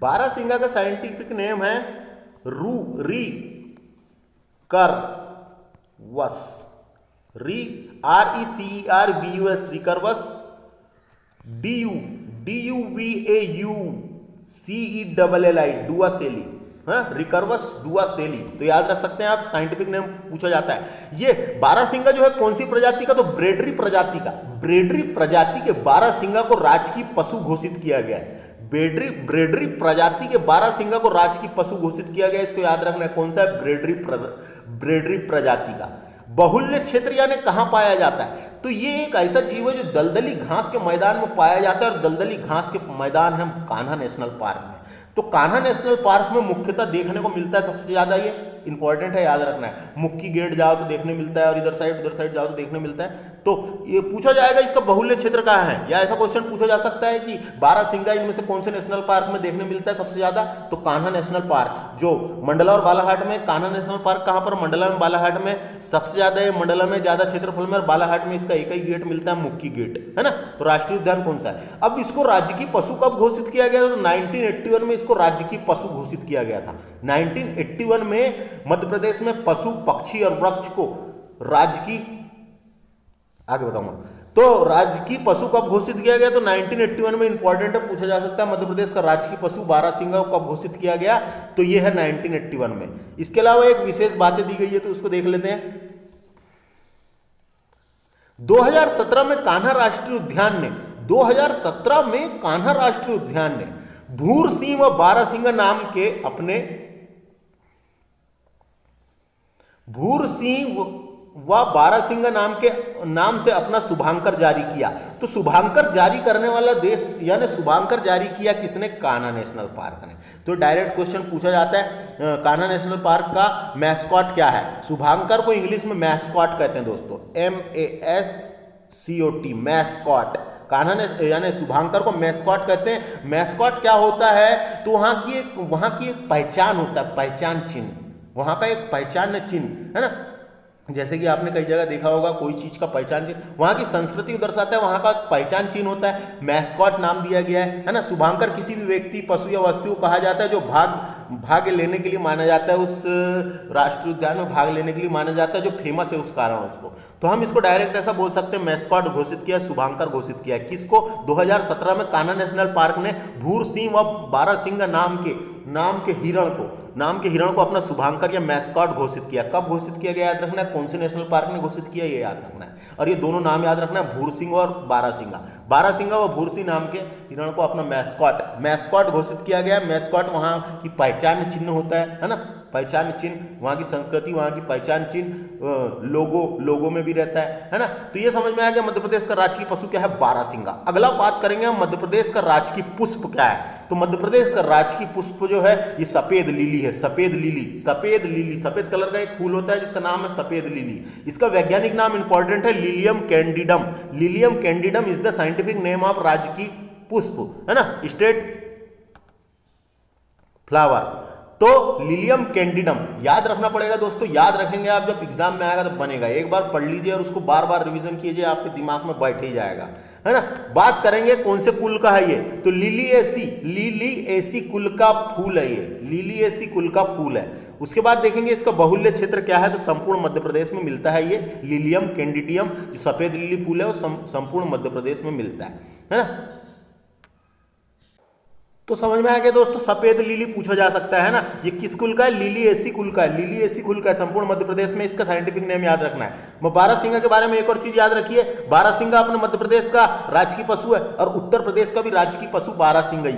बारहसिंगा का साइंटिफिक नेम है री कर वस, RECERBUS, रिकर्वस, DUVAUCELLI, डुआसेली, रिकर्वस डुआसेली। तो याद रख सकते हैं आप, साइंटिफिक नेम पूछा जाता है। ये बारहसिंगा जो है कौन सी प्रजाति का, तो ब्रेडरी प्रजाति का। ब्रेडरी प्रजाति के बारहसिंगा को राजकीय पशु घोषित किया गया है। ब्रेडरी प्रजाति के बारहसिंगा को राजकीय पशु घोषित किया गया, इसको याद रखना है। कौन सा है, ब्रेडरी प्रजाति का। बहुल्य क्षेत्र यानी कहां पाया जाता है, तो ये एक ऐसा जीव है जो दलदली घास के मैदान में पाया जाता है, और दलदली घास के मैदान है कान्हा नेशनल पार्क में। तो कान्हा नेशनल पार्क में मुख्यतः देखने को मिलता है सबसे ज्यादा, ये इंपॉर्टेंट है, याद रखना है। मुक्की गेट जाओ तो देखने मिलता है, और इधर साइड जाओ तो देखने मिलता है। तो ये पूछा जाएगा इसका बहुल्य क्षेत्र कहाँ है, या ऐसा क्वेश्चन पूछा जा सकता है कि बारहसिंगा इनमें से कौन से नेशनल पार्क में देखने मिलता है सबसे ज्यादा, तो कान्हा नेशनल पार्क जो मंडला और बालाघाट में। कान्हा नेशनल पार्क कहाँ पर, मंडला में, बालाघाट में सबसे ज्यादा है। मंडला में ज्यादा क्षेत्रफल में, और बालाघाट में इसका एक ही गेट मिलता है, मुक्की गेट, है ना। तो राष्ट्रीय उद्यान कौन सा है। अब इसको राज्य की पशु कब घोषित किया गया था, तो 1981 में इसको राज्य की पशु घोषित किया गया था। 1981 में मध्य प्रदेश में पशु, पक्षी और वृक्ष को राज्य की, आगे बताऊंगा, तो राज्य की पशु कब घोषित किया गया, तो 1981 में। इंपॉर्टेंट है, पूछा जा सकता है मध्य प्रदेश का राज्य की पशु बारहसिंगा कब घोषित किया गया, तो यह है 1981 में। इसके अलावा एक विशेष बातें दी गई है, तो उसको देख लेते हैं। 2017 में कान्हा राष्ट्रीय उद्यान ने 2017 में कान्हा राष्ट्रीय उद्यान ने भूर सिंह व बारहसिंगा नाम के अपने भूर सिंह व बारहसिंगा नाम से अपना शुभांकर जारी किया। तो शुभांकर जारी करने वाला देश, यानी शुभांकर जारी किया किसने, कान्हा नेशनल पार्क ने। तो डायरेक्ट क्वेश्चन पूछा जाता है, कान्हा नेशनल पार्क का मैस्कॉट क्या है। शुभांकर को इंग्लिश में मैस्कॉट कहते हैं दोस्तों, MASCOT, मैस्कॉट। कान्हा ने यानी शुभांकर को मैस्कॉट कहते हैं। मैस्कॉट क्या होता है, तो वहां की एक पहचान होता है, पहचान चिन्ह, वहां का एक पहचान चिन्ह, है ना। जैसे कि आपने कई जगह देखा होगा, कोई चीज का पहचान चिन्ह, वहां की संस्कृति को दर्शाता है, वहां का पहचान चिन्ह होता है, मैस्कॉट नाम दिया गया है ना। शुभांकर किसी भी व्यक्ति, पशु या वस्तु को कहा जाता है जो भाग लेने के लिए माना जाता है, उस राष्ट्रीय उद्यान में भाग लेने के लिए माना जाता है, जो फेमस है उस कारण उसको। तो हम इसको डायरेक्ट ऐसा बोल सकते हैं, मैस्कॉट घोषित किया, शुभांकर घोषित किया। किसको, 2017 में कान्हा नेशनल पार्क ने भूर सिंह व बारहसिंगा नाम के हिरण को अपना शुभांकर या मैस्कॉट घोषित किया। कब घोषित किया गया याद रखना है, कौन से नेशनल पार्क ने घोषित किया ये याद रखना है। और ये दोनों नाम याद रखना है, भूरसिंह और बारासिंगा। बारासिंगा व भूरसिंह नाम के हिरण को अपना मैस्कॉट घोषित किया गया। मैस्कॉट वहाँ की पहचान चिन्ह होता है ना, पहचान चिन्ह, वहाँ की संस्कृति, वहाँ की पहचान चिन्ह लोगो में भी रहता है ना। तो ये समझ में आ गया मध्य प्रदेश का राजकीय पशु क्या है, बारासिंगा। अगला बात करेंगे हम मध्य प्रदेश का राजकीय पुष्प क्या है। तो मध्य प्रदेश का राजकीय पुष्प जो है ये सफेद लिली है। सफेद कलर का एक फूल होता है जिसका नाम है सफेद लिली। इसका वैज्ञानिक नाम इंपॉर्टेंट है, Lilium candidum is the scientific name of राजकीय पुष्प, है ना, स्टेट फ्लावर। तो लिलियम कैंडिडम याद रखना पड़ेगा दोस्तों, याद रखेंगे आप, जब एग्जाम में आएगा तो बनेगा। एक बार पढ़ लीजिए और उसको बार बार रिवीजन कीजिए, आपके दिमाग में बैठ ही जाएगा, है ना। बात करेंगे कौन से कुल का है ये, तो लिलिएसी कुल का फूल है ये, लिलिएसी कुल का फूल है। उसके बाद देखेंगे इसका बाहुल्य क्षेत्र क्या है, तो संपूर्ण मध्य प्रदेश में मिलता है ये लिलियम कैंडिडियम, जो सफेद लिली फूल है वो संपूर्ण मध्य प्रदेश में मिलता है ना। तो समझ में आ गया दोस्तों, सफेद लिली पूछा जा सकता है ना, ये किस कुल का है, लिलिएसी कुल का है, संपूर्ण मध्य प्रदेश में। इसका साइंटिफिक नेम याद रखना है। बारासिंगा के बारे में एक और चीज याद रखिए, बारासिंगा अपने मध्य प्रदेश का राजकीय पशु है और उत्तर प्रदेश का भी राजकीय पशु बारासिंगा ही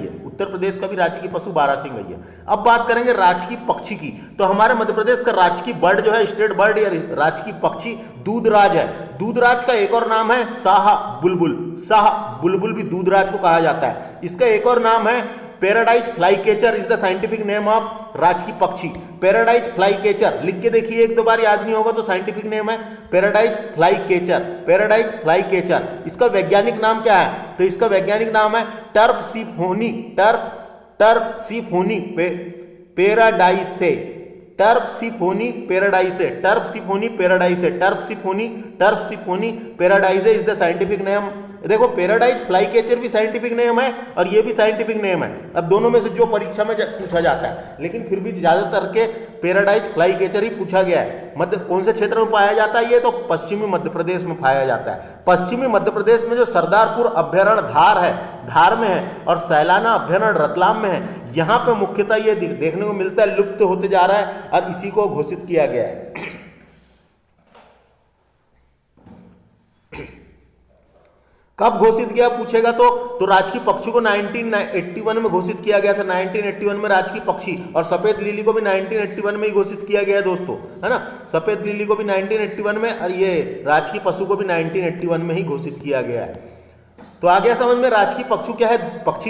है। अब बात करेंगे राजकीय पक्षी की, तो हमारे मध्य प्रदेश का राजकीय बर्ड जो है, स्टेट बर्ड या राजकीय पक्षी दूधराज है। दूधराज का एक और नाम है शाह बुलबुल भी दूधराज को कहा जाता है। इसका एक और नाम है paradise flycatcher is the scientific name of राजकीय पक्षी। पैराडाइज फ्लाईकेचर लिख के देखिए, एक दो बार याद नहीं होगा तो साइंटिफिक नेम है पैराडाइज फ्लाईकेचर। इसका वैज्ञानिक नाम क्या है, तो इसका वैज्ञानिक नाम है टर्प सीफोनी पैराडाइसे इज द साइंटिफिक नेम। देखो पैराडाइज फ्लाईकेचर भी साइंटिफिक नेम है और ये भी साइंटिफिक नेम है। अब दोनों में से जो परीक्षा में पूछा जाता है, लेकिन फिर भी ज्यादातर के पैराडाइज फ्लाईकेचर ही पूछा गया है। कौन से क्षेत्र में पाया जाता है ये, तो पश्चिमी मध्य प्रदेश में पाया जाता है। पश्चिमी मध्य प्रदेश में जो सरदारपुर अभ्यारण्य धार में है और सैलाना अभ्यारण्य रतलाम में है, यहाँ पे मुख्यतः ये देखने को मिलता है, लुप्त होते जा रहा है और इसी को घोषित किया गया है। कब घोषित किया पूछेगा तो राजकीय पक्षी को 1981 में घोषित किया गया था। 1981 में राजकीय पक्षी, और सफेद लिली को भी 1981 में ही घोषित किया गया है दोस्तों, है ना। सफेद लिली को भी 1981 में और ये राजकीय पशु को भी 1981 में ही घोषित किया गया है। तो आ गया समझ में, राजकीय पक्षी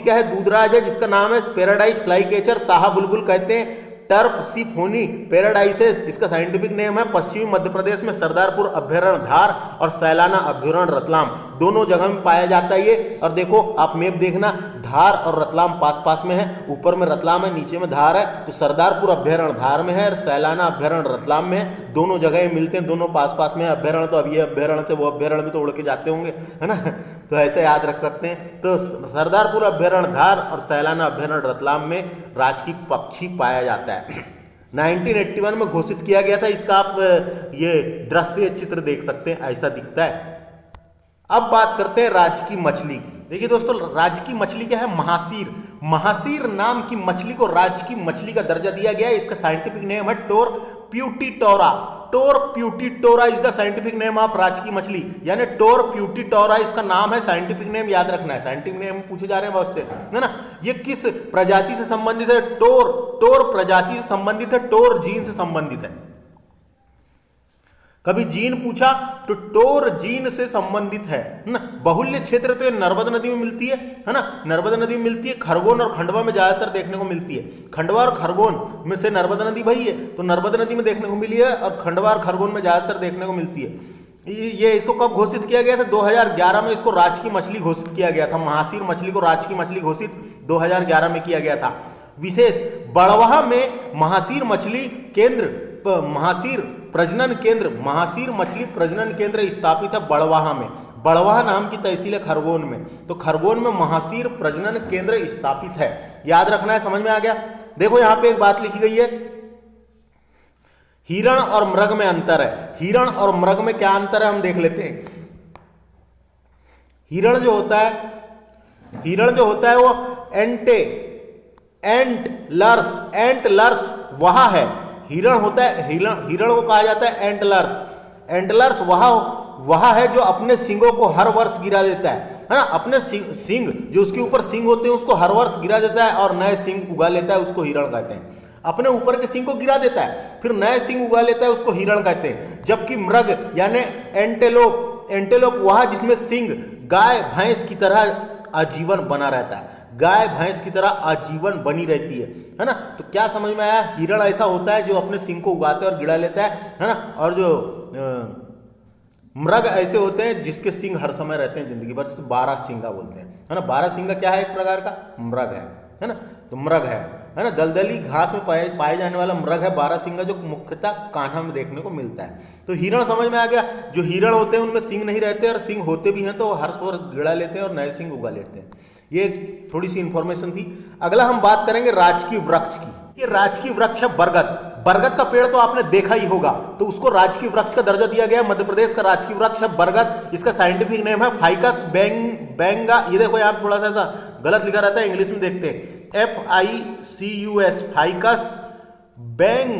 क्या है, दूधराज है, जिसका नाम है पैराडाइज फ्लाईकेचर, शाह बुलबुल कहते हैं, टर्प सीफोनी पैराडाइसेस इसका साइंटिफिक नेम है। पश्चिमी मध्य प्रदेश में सरदारपुर अभ्यारण्य धार और सैलाना अभ्यारण्य रतलाम दोनों जगह में पाया जाता है ये। और देखो आप मैप देखना, धार और रतलाम पास में है, ऊपर में रतलाम है, नीचे में धार है। तो सरदारपुर अभ्यारण्य धार में है और सैलाना अभ्यारण्य रतलाम में है, दोनों जगह मिलते हैं, दोनों पास में है अभ्यारण्य। तो अब ये अभ्यारण्य से वो अभ्यारण्य में तो उड़ के जाते होंगे, है ना, तो ऐसे याद रख सकते हैं। तो सरदारपुर अभ्यारण्य धार और सैलाना अभ्यारण्य रतलाम में राजकीय पक्षी पाया जाता है। 1981 में घोषित किया गया था। इसका आप ये दृश्य चित्र देख सकते हैं, ऐसा दिखता है। अब बात करते हैं राजकीय मछली की। देखिए दोस्तों, राजकीय मछली क्या है, महासीर नाम की मछली को राजकीय मछली का दर्जा दिया गया है। इसका साइंटिफिक नेम है Tor putitora is the scientific name of राजकीय मछली, यानी टोर प्यूटिटोरा इसका नाम है, साइंटिफिक नेम याद रखना है। साइंटिफिक नेम पूछे जा रहे हैं बहुत से, है ना। ये किस प्रजाति से संबंधित है, टोर प्रजाति से संबंधित है, टोर जीन से संबंधित है। कभी जीन पूछा तो टोर जीन से संबंधित है ना। बाहुल्य क्षेत्र तो ये नर्मदा नदी में मिलती है ना, नर्मदा नदी में मिलती है। खरगोन और खंडवा में ज्यादातर देखने को मिलती है। खंडवा और खरगोन में से नर्मदा नदी भाई है, तो नर्मदा नदी में देखने को मिली है और खंडवा और खरगोन में ज्यादातर देखने को मिलती है। ये इसको कब घोषित किया गया था, 2011 में इसको राजकीय मछली घोषित किया गया था। महासीर मछली को राजकीय मछली घोषित 2011 में किया गया था। विशेष बड़वाह में महासीर मछली मछली प्रजनन केंद्र स्थापित है बड़वाह में। बड़वाह नाम की तहसील है खरगोन में, तो खरगोन में महासीर प्रजनन केंद्र स्थापित है। याद रखना है, समझ में आ गया। देखो यहां पे एक बात लिखी गई है, हिरण और मृग में अंतर है। हिरण और मृग में क्या अंतर है हम देख लेते हैं। हिरण जो होता है वो एंटलर्स, एंटलर्स वह है, हिरण होता है, हिरण को कहा जाता है एंटलर्स। एंटलर्स वह है जो अपने सींगों को हर वर्ष गिरा देता है ना, अपने सींग जो उसके ऊपर सींग होते हैं उसको हर वर्ष गिरा देता है और नए सींग उगा लेता है, उसको हिरण कहते हैं। अपने ऊपर के सींग को गिरा देता है फिर नए सींग उगा लेता है, उसको हिरण कहते हैं। जबकि मृग यानी एंटेलोप, एंटेलोप वह जिसमें सींग गाय भैंस की तरह आजीवन बना रहता है, गाय भैंस की तरह आजीवन बनी रहती है ना। तो क्या समझ में आया, हिरण ऐसा होता है जो अपने सींग को उगाता है और गिरा लेता है ना, और जो मृग ऐसे होते हैं जिसके सींग हर समय रहते हैं जिंदगी भर, 12 सींगा बोलते हैं, है ना। 12 सींगा क्या है, एक प्रकार का मृग है ना। तो मृग है ना, दलदली घास में पाए जाने वाला मृग है 12 सींगा, जो मुख्यतः कान्हा में देखने को मिलता है। तो हिरण समझ में आ गया, जो हिरण होते हैं उनमें सींग नहीं रहते और सींग होते भी हैं तो हर वर्ष गिरा लेते हैं और नए सींग उगा लेते हैं। ये थोड़ी सी इंफॉर्मेशन थी। अगला हम बात करेंगे राजकीय वृक्ष की। ये राजकीय वृक्ष है बरगद। बरगद का पेड़ तो आपने देखा ही होगा, तो उसको राजकीय वृक्ष का दर्जा दिया गया। मध्य प्रदेश का राजकीय वृक्ष है बरगद। इसका साइंटिफिक नेम है फाइकस बेंगा। ये देखो यहाँ थोड़ा सा ऐसा गलत लिखा रहता है, इंग्लिश में देखते हैं, FICUS, फाइकस बेंग,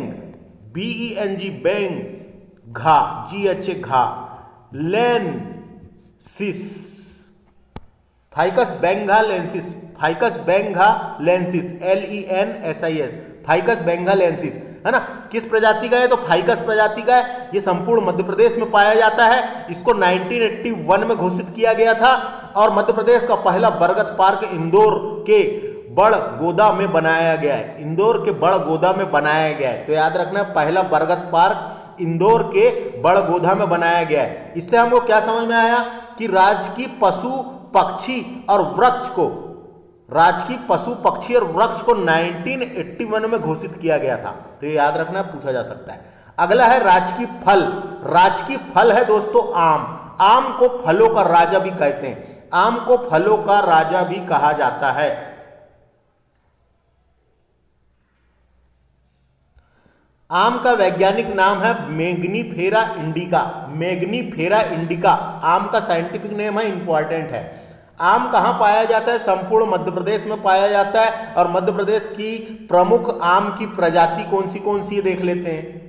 BENG, बेंग घा, GH घा, lenses, ficus benghalensis, ficus benghalensis, LENSIS, ficus benghalensis, है ना। किस प्रजाति का है, तो फाइकस प्रजाति का है। ये संपूर्ण मध्य प्रदेश में पाया जाता है। इसको 1981 में घोषित किया गया था और मध्य प्रदेश का पहला बरगद पार्क इंदौर के बड़गोदा में बनाया गया है। इंदौर के बड़गोदा में बनाया गया है, तो याद रखना, पहला बरगद पार्क इंदौर के बड़गोदा में बनाया गया है। इससे हमको क्या समझ में आया कि राजकीय पशु पक्षी और वृक्ष को, राजकीय पशु पक्षी और वृक्ष को 1981 में घोषित किया गया था। तो ये याद रखना, पूछा जा सकता है। अगला है राजकीय फल। राजकीय फल है दोस्तों आम। आम को फलों का राजा भी कहते हैं, आम को फलों का राजा भी कहा जाता है। आम का वैज्ञानिक नाम है मैंगिनीफेरा इंडिका। मैंगिनीफेरा इंडिका आम का साइंटिफिक नेम है, इंपॉर्टेंट है। आम कहाँ पाया जाता है, संपूर्ण मध्य प्रदेश में पाया जाता है। और मध्य प्रदेश की प्रमुख आम की प्रजाति कौन सी है देख लेते हैं।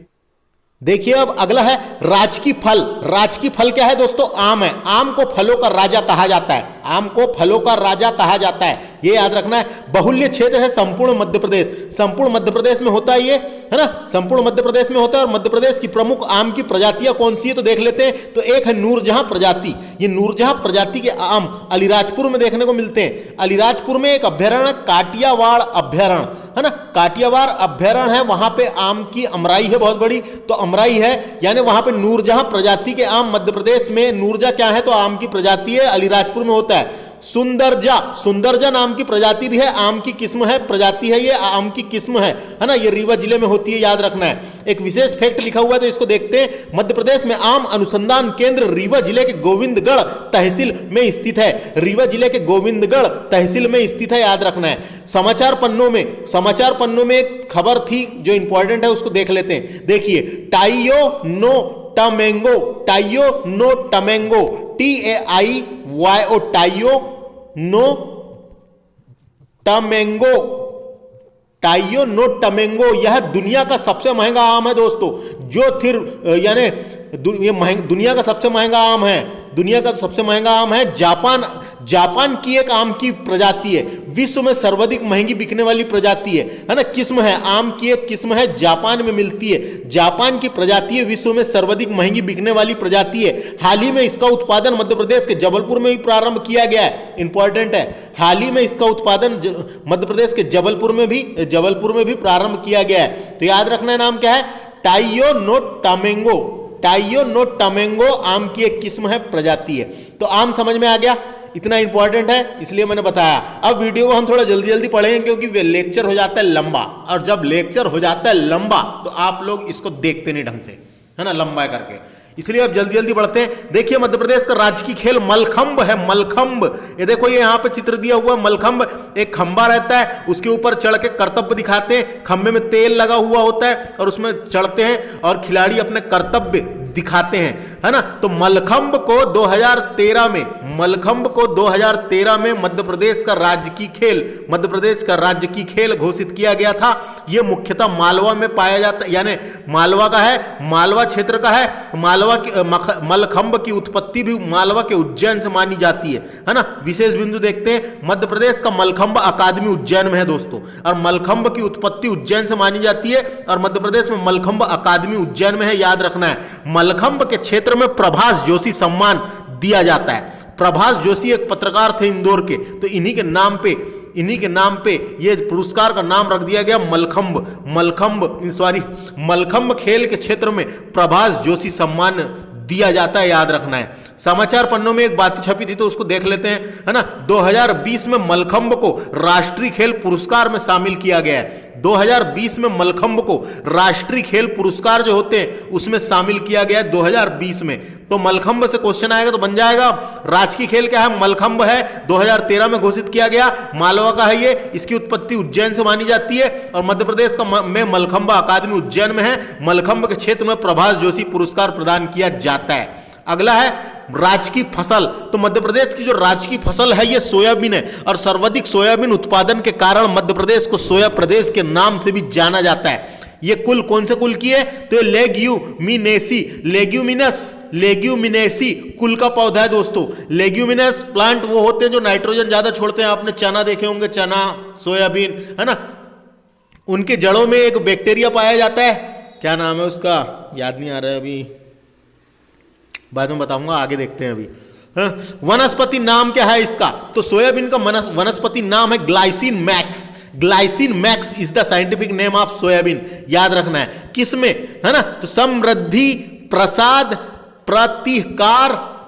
देखिए अब अगला है राजकीय फल। राजकीय फल क्या है दोस्तों, आम है। आम को फलों का राजा कहा जाता है, आम को फलों का राजा कहा जाता है, ये याद रखना है। बहुल्य क्षेत्र है संपूर्ण मध्य प्रदेश, संपूर्ण मध्य प्रदेश में होता है ये, है ना, संपूर्ण मध्य प्रदेश में होता है। और मध्य प्रदेश की प्रमुख आम की प्रजातियां कौन सी है तो देख लेते हैं। तो एक है नूरजहां प्रजाति। ये नूरजहां प्रजाति के आम अलीराजपुर में देखने को मिलते हैं। अलीराजपुर में एक अभ्यारण्य काटियावाड़ अभ्यारण्य, है ना, काटियावाड़ अभ्यारण्य है। वहां पे आम की अमराई है बहुत बड़ी, तो अमराई है, यानी वहां पे नूरजहां प्रजाति के आम मध्य प्रदेश में। नूरजहां क्या है तो आम की प्रजाति है, अलीराजपुर में होता है। सुंदरजा, सुंदरजा नाम की प्रजाति भी है, आम की किस्म है, प्रजाति है, ये आम की किस्म है ना। ये रीवा जिले में होती है, याद रखना है। एक विशेष फैक्ट लिखा हुआ है तो इसको देखते हैं। मध्य प्रदेश में आम अनुसंधान केंद्र रीवा जिले के गोविंदगढ़ तहसील में स्थित है। रीवा जिले के गोविंदगढ़ तहसील में स्थित है, याद रखना है। समाचार पन्नों में एक खबर थी जो इंपॉर्टेंट है, उसको देख लेते हैं। देखिए, Taiyo no Tamago, Taiyo no Tamago, TAIYO, Taiyo no Tamago, Taiyo no Tamago, यह दुनिया का सबसे महंगा आम है दोस्तों। जो थिर यानी ये दुनिया का सबसे महंगा आम है, दुनिया का सबसे महंगा आम है। जापान की एक आम की प्रजाति है, विश्व में सर्वाधिक महंगी बिकने वाली प्रजाति है ना, किस्म है, आम की एक किस्म है, जापान में मिलती है। जापान की प्रजाति है, विश्व में सर्वाधिक महंगी बिकने वाली प्रजाति है। हाल ही में इसका उत्पादन मध्य प्रदेश के जबलपुर में भी प्रारंभ किया गया है, इंपॉर्टेंट है। हाल ही में इसका उत्पादन मध्य प्रदेश के जबलपुर में भी प्रारंभ किया गया है। तो याद रखना है, नाम क्या है, टाइयो नो टमेंगो, टाइयो नो टमेंगो आम की एक किस्म है, प्रजाति है। तो आम समझ में आ गया, इतना इंपॉर्टेंट है इसलिए मैंने बताया। अब वीडियो को हम थोड़ा जल्दी जल्दी पढ़ेंगे क्योंकि वे लेक्चर हो जाता है लंबा, और जब लेक्चर हो जाता है लंबा तो आप लोग इसको देखते नहीं ढंग से, है ना, लंबा करके, इसलिए अब जल्दी जल्दी बढ़ते हैं। देखिए मध्य प्रदेश का राजकीय खेल मलखंब है, मलखंब। ये देखो, ये यहाँ पे चित्र दिया हुआ है मलखंब। एक खंबा रहता है, उसके ऊपर चढ़ के कर्तव्य दिखाते हैं। खंबे में तेल लगा हुआ होता है और उसमें चढ़ते हैं और खिलाड़ी अपने कर्तव्य दिखाते हैं, है ना। तो मलखंब को 2013 में मध्य प्रदेश का राजकीय खेल घोषित किया गया था। यह मुख्यतः मालवा में पाया जाता है, यानी मालवा का है, मालवा क्षेत्र का है। मलखंब की उत्पत्ति भी मालवा के उज्जैन से मानी जाती है ना। विशेष बिंदु देखते हैं, मध्य प्रदेश का मलखंब अकादमी उज्जैन में है दोस्तों, और मलखंब की उत्पत्ति उज्जैन से मानी जाती है, और मध्य प्रदेश में मलखंब अकादमी उज्जैन में है, याद रखना है। मलखंब के क्षेत्र में प्रभास जोशी सम्मान दिया जाता है। प्रभास जोशी एक पत्रकार थे इंदौर के, तो इन्हीं के नाम पे ये पुरस्कार का नाम रख दिया गया मलखंब खेल के क्षेत्र में प्रभास जोशी सम्मान दिया जाता है, याद रखना है। समाचार पन्नों में एक बात छपी थी तो उसको देख लेते हैं, है ना। 2020 में मलखंब को राष्ट्रीय खेल पुरस्कार में शामिल किया गया है। 2020 में मलखंब को राष्ट्रीय खेल पुरस्कार जो होते हैं उसमें शामिल किया गया है 2020 में। तो मलखंब से क्वेश्चन आएगा तो बन जाएगा राजकीय खेल क्या है, मलखंब है, 2013 में घोषित किया गया, मालवा का है ये, इसकी उत्पत्ति उज्जैन से मानी जाती है, और मध्य प्रदेश का में मलखंब अकादमी उज्जैन में है। मलखंब के क्षेत्र में प्रभास जोशी पुरस्कार प्रदान किया जाता है। अगला है राजकीय फसल। तो मध्य प्रदेश की जो राजकीय फसल है ये सोयाबीन है, और सर्वाधिक सोयाबीन उत्पादन के कारण मध्य प्रदेश को सोया प्रदेश के नाम से भी जाना जाता है। ये कुल कौन से कुल की है, तो ये लेग्यूमिनेसी कुल का पौधा है दोस्तों। लेग्यूमिनस प्लांट वो होते हैं जो नाइट्रोजन ज्यादा छोड़ते हैं। आपने चना देखे होंगे, चना, सोयाबीन, है ना। उनके जड़ों में एक बैक्टीरिया पाया जाता है, क्या नाम है उसका, याद नहीं आ रहा है अभी, बाद में बताऊंगा, आगे देखते हैं अभी। वनस्पति नाम क्या है इसका, तो सोयाबीन का वनस्पति नाम है glycine max. Glycine max is the scientific name of soybean, याद रखना है। किसमें, है ना, तो समृद्धि, प्रसाद,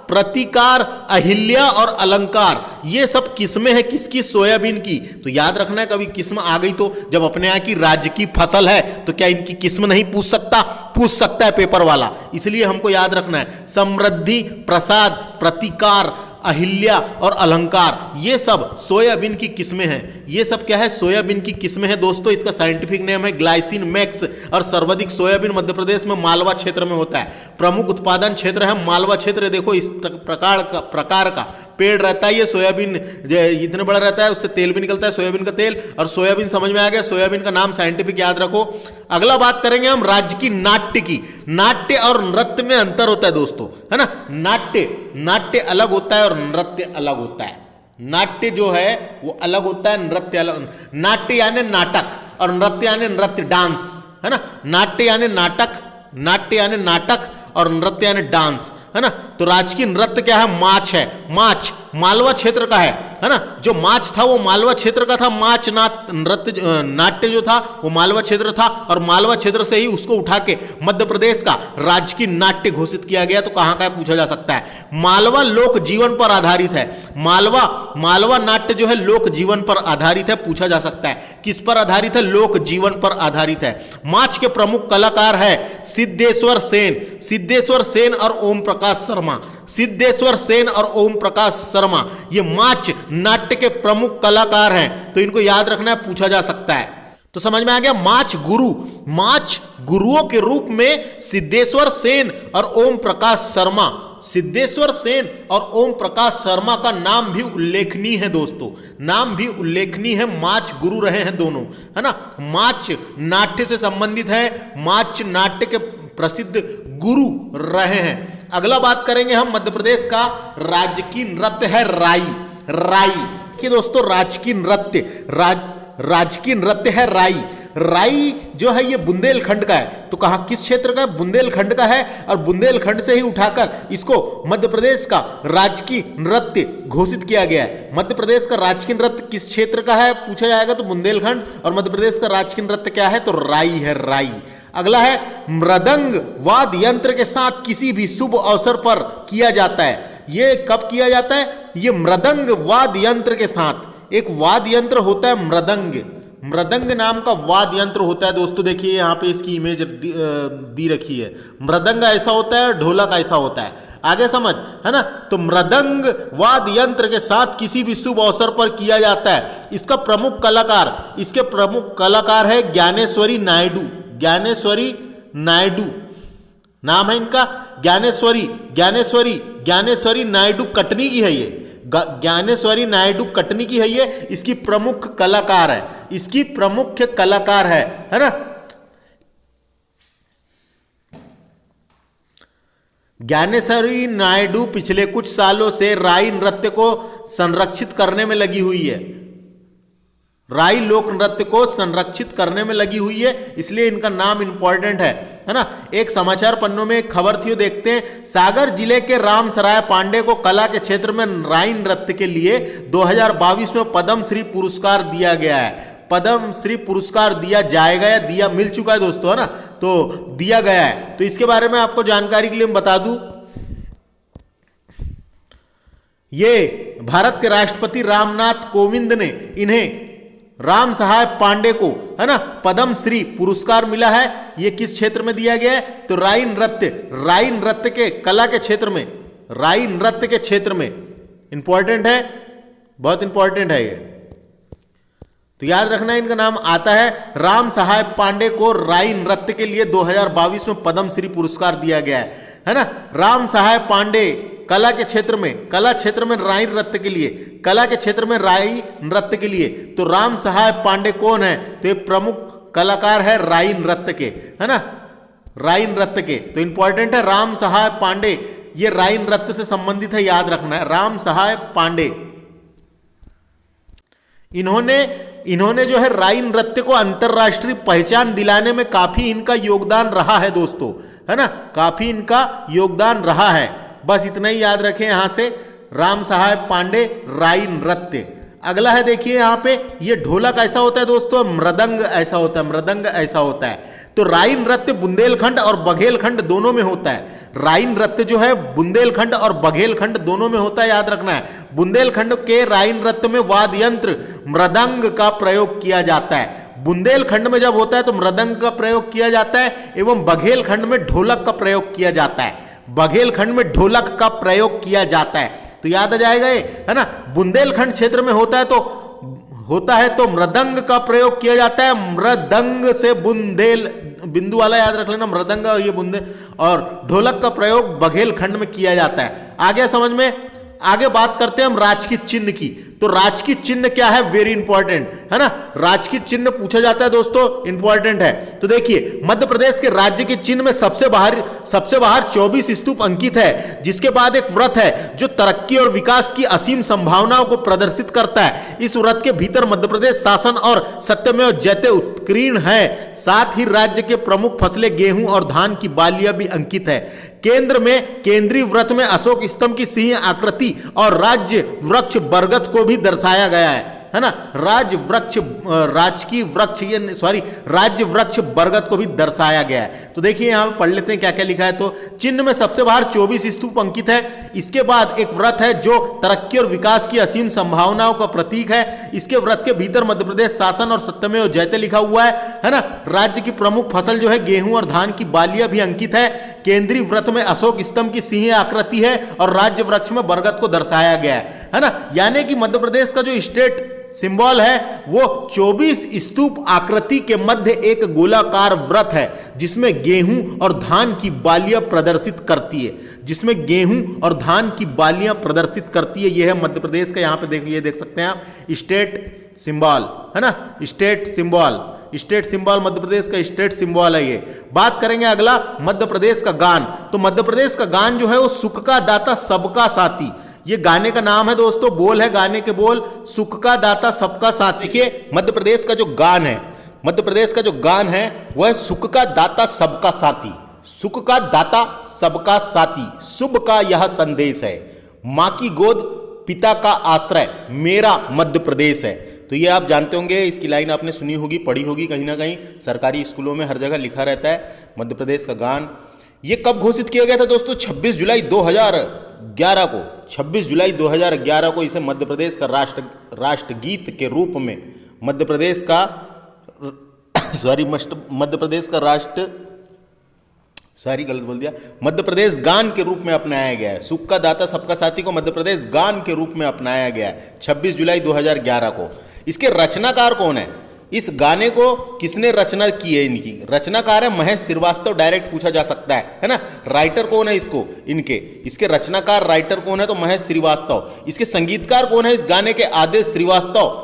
प्रतिकार, अहिल्या और अलंकार, ये सब किस्में हैं किसकी, सोयाबीन की। तो याद रखना है, कभी किस्म आ गई तो जब अपने यहाँ की राज्य की फसल है तो क्या इनकी किस्म नहीं पूछ सकता है पेपर वाला, इसलिए हमको याद रखना है। समृद्धि, प्रसाद, प्रतिकार, अहिल्या और अलंकार, ये सब सोयाबीन की किस्में हैं। ये सब क्या है, सोयाबीन की किस्में हैं दोस्तों। इसका साइंटिफिक नेम है ग्लाइसिन मैक्स, और सर्वाधिक सोयाबीन मध्य प्रदेश में मालवा क्षेत्र में होता है। प्रमुख उत्पादन क्षेत्र है मालवा क्षेत्र। देखो इस प्रकार का पेड़ रहता है, ये सोयाबीन इतने बड़ा रहता है, उससे तेल भी निकलता है, सोयाबीन का तेल। और सोयाबीन समझ में आ गया, सोयाबीन का नाम साइंटिफिक याद रखो। अगला बात करेंगे हम राज्य की नाट्य की। नाट्य और नृत्य में अंतर होता है दोस्तों, है ना। नाट्य अलग होता है और नृत्य अलग होता है। नाट्य जो है वो अलग होता है, नृत्य अलग। नाट्य यानी नाटक, और नृत्य यानी नृत्य, डांस, है ना। नाट्य यानी नाटक और नृत्य यानी डांस, है ना। तो राजकीय नृत्य क्या है, माच है। माच मालवा क्षेत्र का है ना। जो माच था वो मालवा क्षेत्र का था। माच नाट्य जो था वो मालवा क्षेत्र था, और मालवा क्षेत्र से ही उसको उठा के मध्य प्रदेश का राजकीय नाट्य घोषित किया गया। तो कहाँ का पूछा जा सकता है। मालवा लोक जीवन पर आधारित है। मालवा नाट्य जो है लोक जीवन पर आधारित है, पूछा जा सकता है। किस पर आधारित है, लोक जीवन पर आधारित है। माच के प्रमुख कलाकार है सिद्धेश्वर सेन और ओम प्रकाश शर्मा। सिद्धेश्वर सेन और ओम प्रकाश शर्मा ये माच नाट्य के प्रमुख कलाकार हैं, तो इनको याद रखना है, पूछा जा सकता है। तो समझ में आ गया। माच गुरुओं के रूप में सिद्धेश्वर सेन और ओम प्रकाश शर्मा। सिद्धेश्वर सेन और ओम प्रकाश शर्मा का नाम भी उल्लेखनीय है दोस्तों, नाम भी उल्लेखनीय है। माच गुरु रहे हैं दोनों, है ना। माच नाट्य से संबंधित है, माच नाट्य के प्रसिद्ध गुरु रहे हैं। अगला बात करेंगे हम मध्य प्रदेश का राजकीय नृत्य है राई कि दोस्तों राजकीय नृत्य है राई जो है ये बुंदेलखंड का है। तो कहा किस क्षेत्र का है, बुंदेलखंड का है, और बुंदेलखंड से ही उठाकर इसको मध्य प्रदेश का राजकीय नृत्य घोषित किया गया है। मध्य प्रदेश का राजकीय नृत्य किस क्षेत्र का है पूछा जाएगा तो बुंदेलखंड, और मध्य प्रदेश का राजकीय नृत्य क्या है तो राई है, राई। अगला है मृदंग वाद यंत्र के साथ किसी भी शुभ अवसर पर किया जाता है। ये कब किया जाता है, ये मृदंग वाद यंत्र के साथ। एक वाद यंत्र होता है मृदंग नाम का वाद यंत्र होता है दोस्तों। देखिए यहाँ पे इसकी इमेज दी रखी है। मृदंग ऐसा होता है, ढोलक ऐसा होता है, आगे समझ, है ना। तो मृदंग वाद यंत्र के साथ किसी भी शुभ अवसर पर किया जाता है। इसके प्रमुख कलाकार है ज्ञानेश्वरी नायडू। नाम है इनका ज्ञानेश्वरी नायडू कटनी की है ये, ज्ञानेश्वरी नायडू कटनी की है ये, इसकी प्रमुख कलाकार है, इसकी प्रमुख कलाकार है ना। ज्ञानेश्वरी नायडू पिछले कुछ सालों से राई नृत्य को संरक्षित करने में लगी हुई है, राई लोक नृत्य को संरक्षित करने में लगी हुई है, इसलिए इनका नाम इंपॉर्टेंट है ना। एक समाचार पन्नों में एक खबर थी, वो देखते हैं। सागर जिले के रामसराय पांडे को कला के क्षेत्र में राई नृत्य के लिए 2022 में पद्म श्री पुरस्कार दिया गया है। पद्म श्री पुरस्कार दिया जाएगा या दिया मिल चुका है दोस्तों, है ना, तो दिया गया है। तो इसके बारे में आपको जानकारी के लिए मैं बता दूं, ये भारत के राष्ट्रपति रामनाथ कोविंद ने इन्हें राम सहाय पांडे को, है ना, पद्म श्री पुरस्कार मिला है। ये किस क्षेत्र में दिया गया है? तो राई नृत्य के कला के क्षेत्र में, राई नृत्य के क्षेत्र में। इंपॉर्टेंट है, बहुत इंपॉर्टेंट है ये, तो याद रखना इनका नाम आता है। राम सहाय पांडे को राई नृत्य के लिए 2022 में पद्म श्री पुरस्कार दिया गया है ना। राम सहाय पांडे कला के क्षेत्र में, कला क्षेत्र में राई नृत्य के लिए, कला के क्षेत्र में राई नृत्य के लिए। तो राम सहाय पांडे कौन है? तो ये प्रमुख कलाकार है राई नृत्य के, है ना, राई नृत्य के। तो इंपॉर्टेंट है, राम सहाय पांडे, ये राई नृत्य से संबंधित है, याद रखना है, राम सहाय पांडे। इन्होंने जो है राई नृत्य को अंतरराष्ट्रीय पहचान दिलाने में काफी इनका योगदान रहा है दोस्तों, है ना, काफी इनका योगदान रहा है। बस इतना ही याद रखें यहां से, राम सहाय पांडे राई नृत्य। अगला है, देखिए यहां पे, ये ढोलक ऐसा होता है दोस्तों, मृदंग ऐसा होता है, मृदंग ऐसा होता है। तो राई नृत्य बुंदेलखंड और बघेलखंड दोनों में होता है। राई नृत्य जो है बुंदेलखंड और बघेलखंड दोनों में होता है, याद रखना है। बुंदेलखंड के राई नृत्य में वाद्य यंत्र मृदंग का प्रयोग किया जाता है। बुंदेलखंड में जब होता है तो मृदंग का प्रयोग किया जाता है, एवं बघेलखंड में ढोलक का प्रयोग किया जाता है। बघेलखंड में ढोलक का प्रयोग किया जाता है, तो याद आ जाएगा ये, है ना। बुंदेलखंड क्षेत्र में होता है तो मृदंग का प्रयोग किया जाता है। मृदंग से बुंदेल, बिंदु वाला याद रख लेना, मृदंग और ये बुंदेल, और ढोलक का प्रयोग बघेलखंड में किया जाता है। आगे समझ में, आगे बात करते हैं हम राजकीय चिन्ह की। तो राजकीय चिन्ह क्या है? वेरी इंपॉर्टेंट, है ना, राजकीय चिन्ह पूछा जाता है दोस्तों, इंपॉर्टेंट है। तो देखिए, मध्य प्रदेश के राज्य के चिन्ह में सबसे बाहर 24 स्तूप अंकित है, जिसके बाद एक व्रत है जो तरक्की और विकास की असीम संभावनाओं को प्रदर्शित करता है। इस व्रत के भीतर मध्य प्रदेश शासन और सत्यमेव जयते उत्कीर्ण है। साथ ही राज्य के प्रमुख फसलें गेहूं और धान की बालियां भी अंकित है। केंद्र में, केंद्रीय वृत्त में अशोक स्तंभ की सिंह आकृति और राज्य वृक्ष बरगद को भी दर्शाया गया है ना। राज्य वृक्ष बरगद को भी दर्शाया गया है। तो देखिए यहां पढ़ लेते हैं क्या क्या लिखा है। तो चिन्ह में सबसे बाहर 24 स्तूप अंकित है। इसके बाद एक व्रत है जो तरक्की और विकास की असीम संभावनाओं का प्रतीक है। इसके व्रत के भीतर मध्य प्रदेश शासन और सत्यमेव जयते लिखा हुआ है ना। राज्य की प्रमुख फसल जो है गेहूं और धान की बालियां भी अंकित है। केंद्रीय वृत्त में अशोक स्तंभ की सिंह आकृति है और राज्य वृक्ष में बरगद को दर्शाया गया है ना। यानी कि मध्य प्रदेश का जो स्टेट सिंबल है वो 24 स्तूप आकृति के मध्य एक गोलाकार व्रत है, जिसमें गेहूं और धान की बालियां प्रदर्शित करती है, जिसमें गेहूं और धान की बालियां प्रदर्शित करती है। यह है मध्य प्रदेश का, यहां पे देखिए, देख सकते हैं आप, स्टेट सिंबल, है ना, state symbol. State symbol Madhya Pradesh का स्टेट सिंबल है ये। बात करेंगे अगला, मध्य प्रदेश का गान। तो मध्य प्रदेश का गान जो है वो सुख का दाता सबका साथी, ये गाने का नाम है दोस्तों, बोल है गाने के बोल, सुख का दाता सबका साथी। देखिए मध्य प्रदेश का जो गान है, मध्य प्रदेश का जो गान है वह सुख का दाता सबका साथी, सुख का दाता सबका साथी, शुभ का यह संदेश है, माँ की गोद पिता का आश्रय, मेरा मध्य प्रदेश है। तो ये आप जानते होंगे, इसकी लाइन आपने सुनी होगी, पढ़ी होगी कहीं ना कहीं, सरकारी स्कूलों में हर जगह लिखा रहता है मध्य प्रदेश का गान। ये कब घोषित किया गया था दोस्तों? 26 जुलाई 2011 को, 26 जुलाई 2011 को इसे मध्य प्रदेश का राष्ट्रगीत के रूप में, मध्य प्रदेश का मध्य प्रदेश गान के रूप में अपनाया गया है। सुख का दाता सबका साथी को मध्य प्रदेश गान के रूप में अपनाया गया है 26 जुलाई 2011 को। इसके रचनाकार कौन है? इस गाने को किसने रचना की है? इनकी रचनाकार है महेश श्रीवास्तव, डायरेक्ट पूछा जा सकता है ना। राइटर कौन है इसको, इसके रचनाकार राइटर कौन है? तो महेश श्रीवास्तव। इसके संगीतकार कौन है इस गाने के? आदेश श्रीवास्तव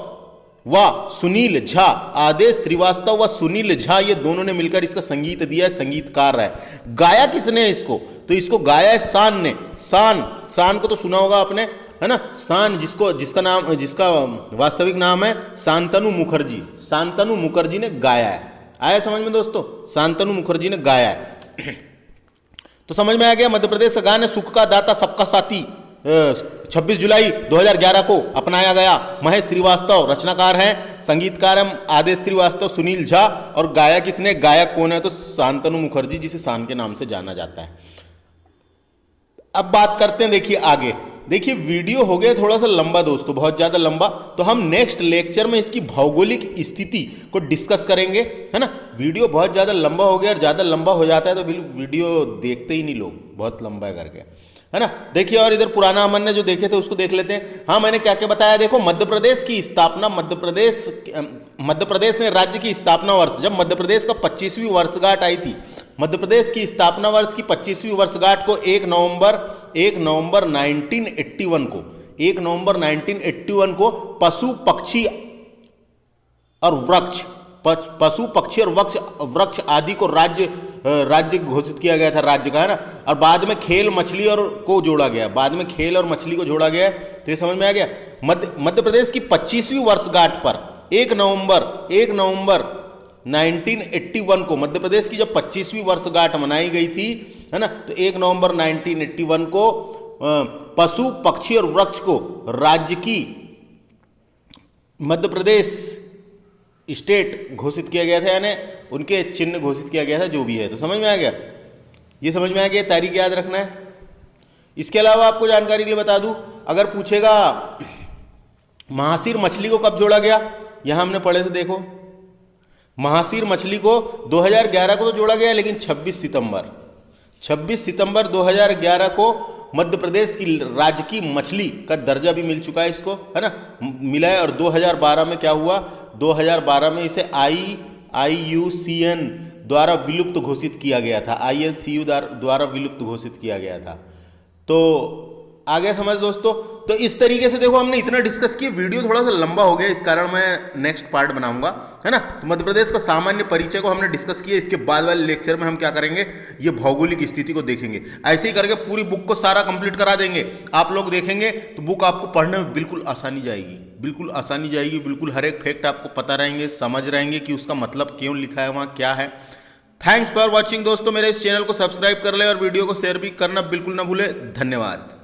व सुनील झा। आदेश श्रीवास्तव व सुनील झा, ये दोनों ने मिलकर इसका संगीत दिया है, संगीतकार है। गाया किसने है इसको? तो इसको गाया है शान ने। शान को तो सुना होगा आपने, है ना। शान जिसका वास्तविक नाम है शांतनु मुखर्जी। शांतनु मुखर्जी ने गाया है। आया समझ में दोस्तों? शांतनु मुखर्जी ने गाया है। तो समझ में आ गया। मध्य प्रदेश का गाना सुख का दाता सबका साथी 26 जुलाई 2011 को अपनाया गया। महेश श्रीवास्तव रचनाकार हैं, संगीतकार हैं आदेश श्रीवास्तव, सुनील झा, और गाया किसने? गायक कौन है? तो शांतनु मुखर्जी, जिसे शान के नाम से जाना जाता है। अब बात करते हैं, देखिए आगे। देखिए वीडियो हो गया थोड़ा सा लंबा दोस्तों, बहुत ज़्यादा लंबा, तो हम नेक्स्ट लेक्चर में इसकी भौगोलिक स्थिति को डिस्कस करेंगे, है ना। वीडियो बहुत ज़्यादा लंबा हो गया, और ज़्यादा लंबा हो जाता है तो वीडियो देखते ही नहीं लोग, बहुत लंबा है करके, है ना। देखिए, और इधर पुराना अमन ने जो देखे थे उसको देख लेते हैं। हाँ, मैंने क्या क्या बताया, देखो मध्य प्रदेश की स्थापना, मध्य प्रदेश ने राज्य की स्थापना वर्ष, जब मध्य प्रदेश का 25वीं वर्षगांठ आई थी, मध्य प्रदेश की स्थापना वर्ष की 25वीं वर्षगांठ को 1 नवंबर 1981 को पशु पक्षी और वृक्ष आदि को राज्य घोषित किया गया था, राज्य का, है ना। और बाद में खेल मछली को जोड़ा गया, बाद में खेल और मछली को जोड़ा गया। तो ये समझ में आ गया। मध्य प्रदेश की 25वीं वर्षगांठ पर 1 नवंबर 1981 को, मध्य प्रदेश की जब 25वीं वर्षगांठ मनाई गई थी, है ना, तो 1 नवंबर 1981 को पशु पक्षी और वृक्ष को राज्य की मध्य प्रदेश स्टेट घोषित किया गया था, यानी उनके चिन्ह घोषित किया गया था, जो भी है। तो समझ में आ गया, ये समझ में आ गया, तारीख याद रखना है। इसके अलावा आपको जानकारी के लिए बता दूं, अगर पूछेगा महासीर मछली को कब जोड़ा गया, यहां हमने पढ़े थे, देखो महासीर मछली को 2011 को तो जोड़ा गया, लेकिन 26 सितंबर 2011 को मध्य प्रदेश की राज्य की मछली का दर्जा भी मिल चुका है इसको, है ना, मिला है। और 2012 में क्या हुआ, 2012 में इसे IUCN द्वारा विलुप्त घोषित किया गया था, INCU द्वारा विलुप्त घोषित किया गया था। तो आगे समझ दोस्तों। तो इस तरीके से देखो हमने इतना डिस्कस किया, वीडियो थोड़ा सा लंबा हो गया, इस कारण मैं नेक्स्ट पार्ट बनाऊंगा, है ना। तो मध्य प्रदेश का सामान्य परिचय को हमने डिस्कस किया। इसके बाद वाले लेक्चर में हम क्या करेंगे, ये भौगोलिक स्थिति को देखेंगे। ऐसे ही करके पूरी बुक को सारा कंप्लीट करा देंगे। आप लोग देखेंगे तो बुक आपको पढ़ने में बिल्कुल आसानी जाएगी, बिल्कुल हर एक फैक्ट आपको पता रहेंगे, समझ रहेंगे कि उसका मतलब क्यों लिखा है वहाँ, क्या है। थैंक्स फॉर वॉचिंग दोस्तों। मेरे इस चैनल को सब्सक्राइब कर ले और वीडियो को शेयर भी करना बिल्कुल ना भूले। धन्यवाद।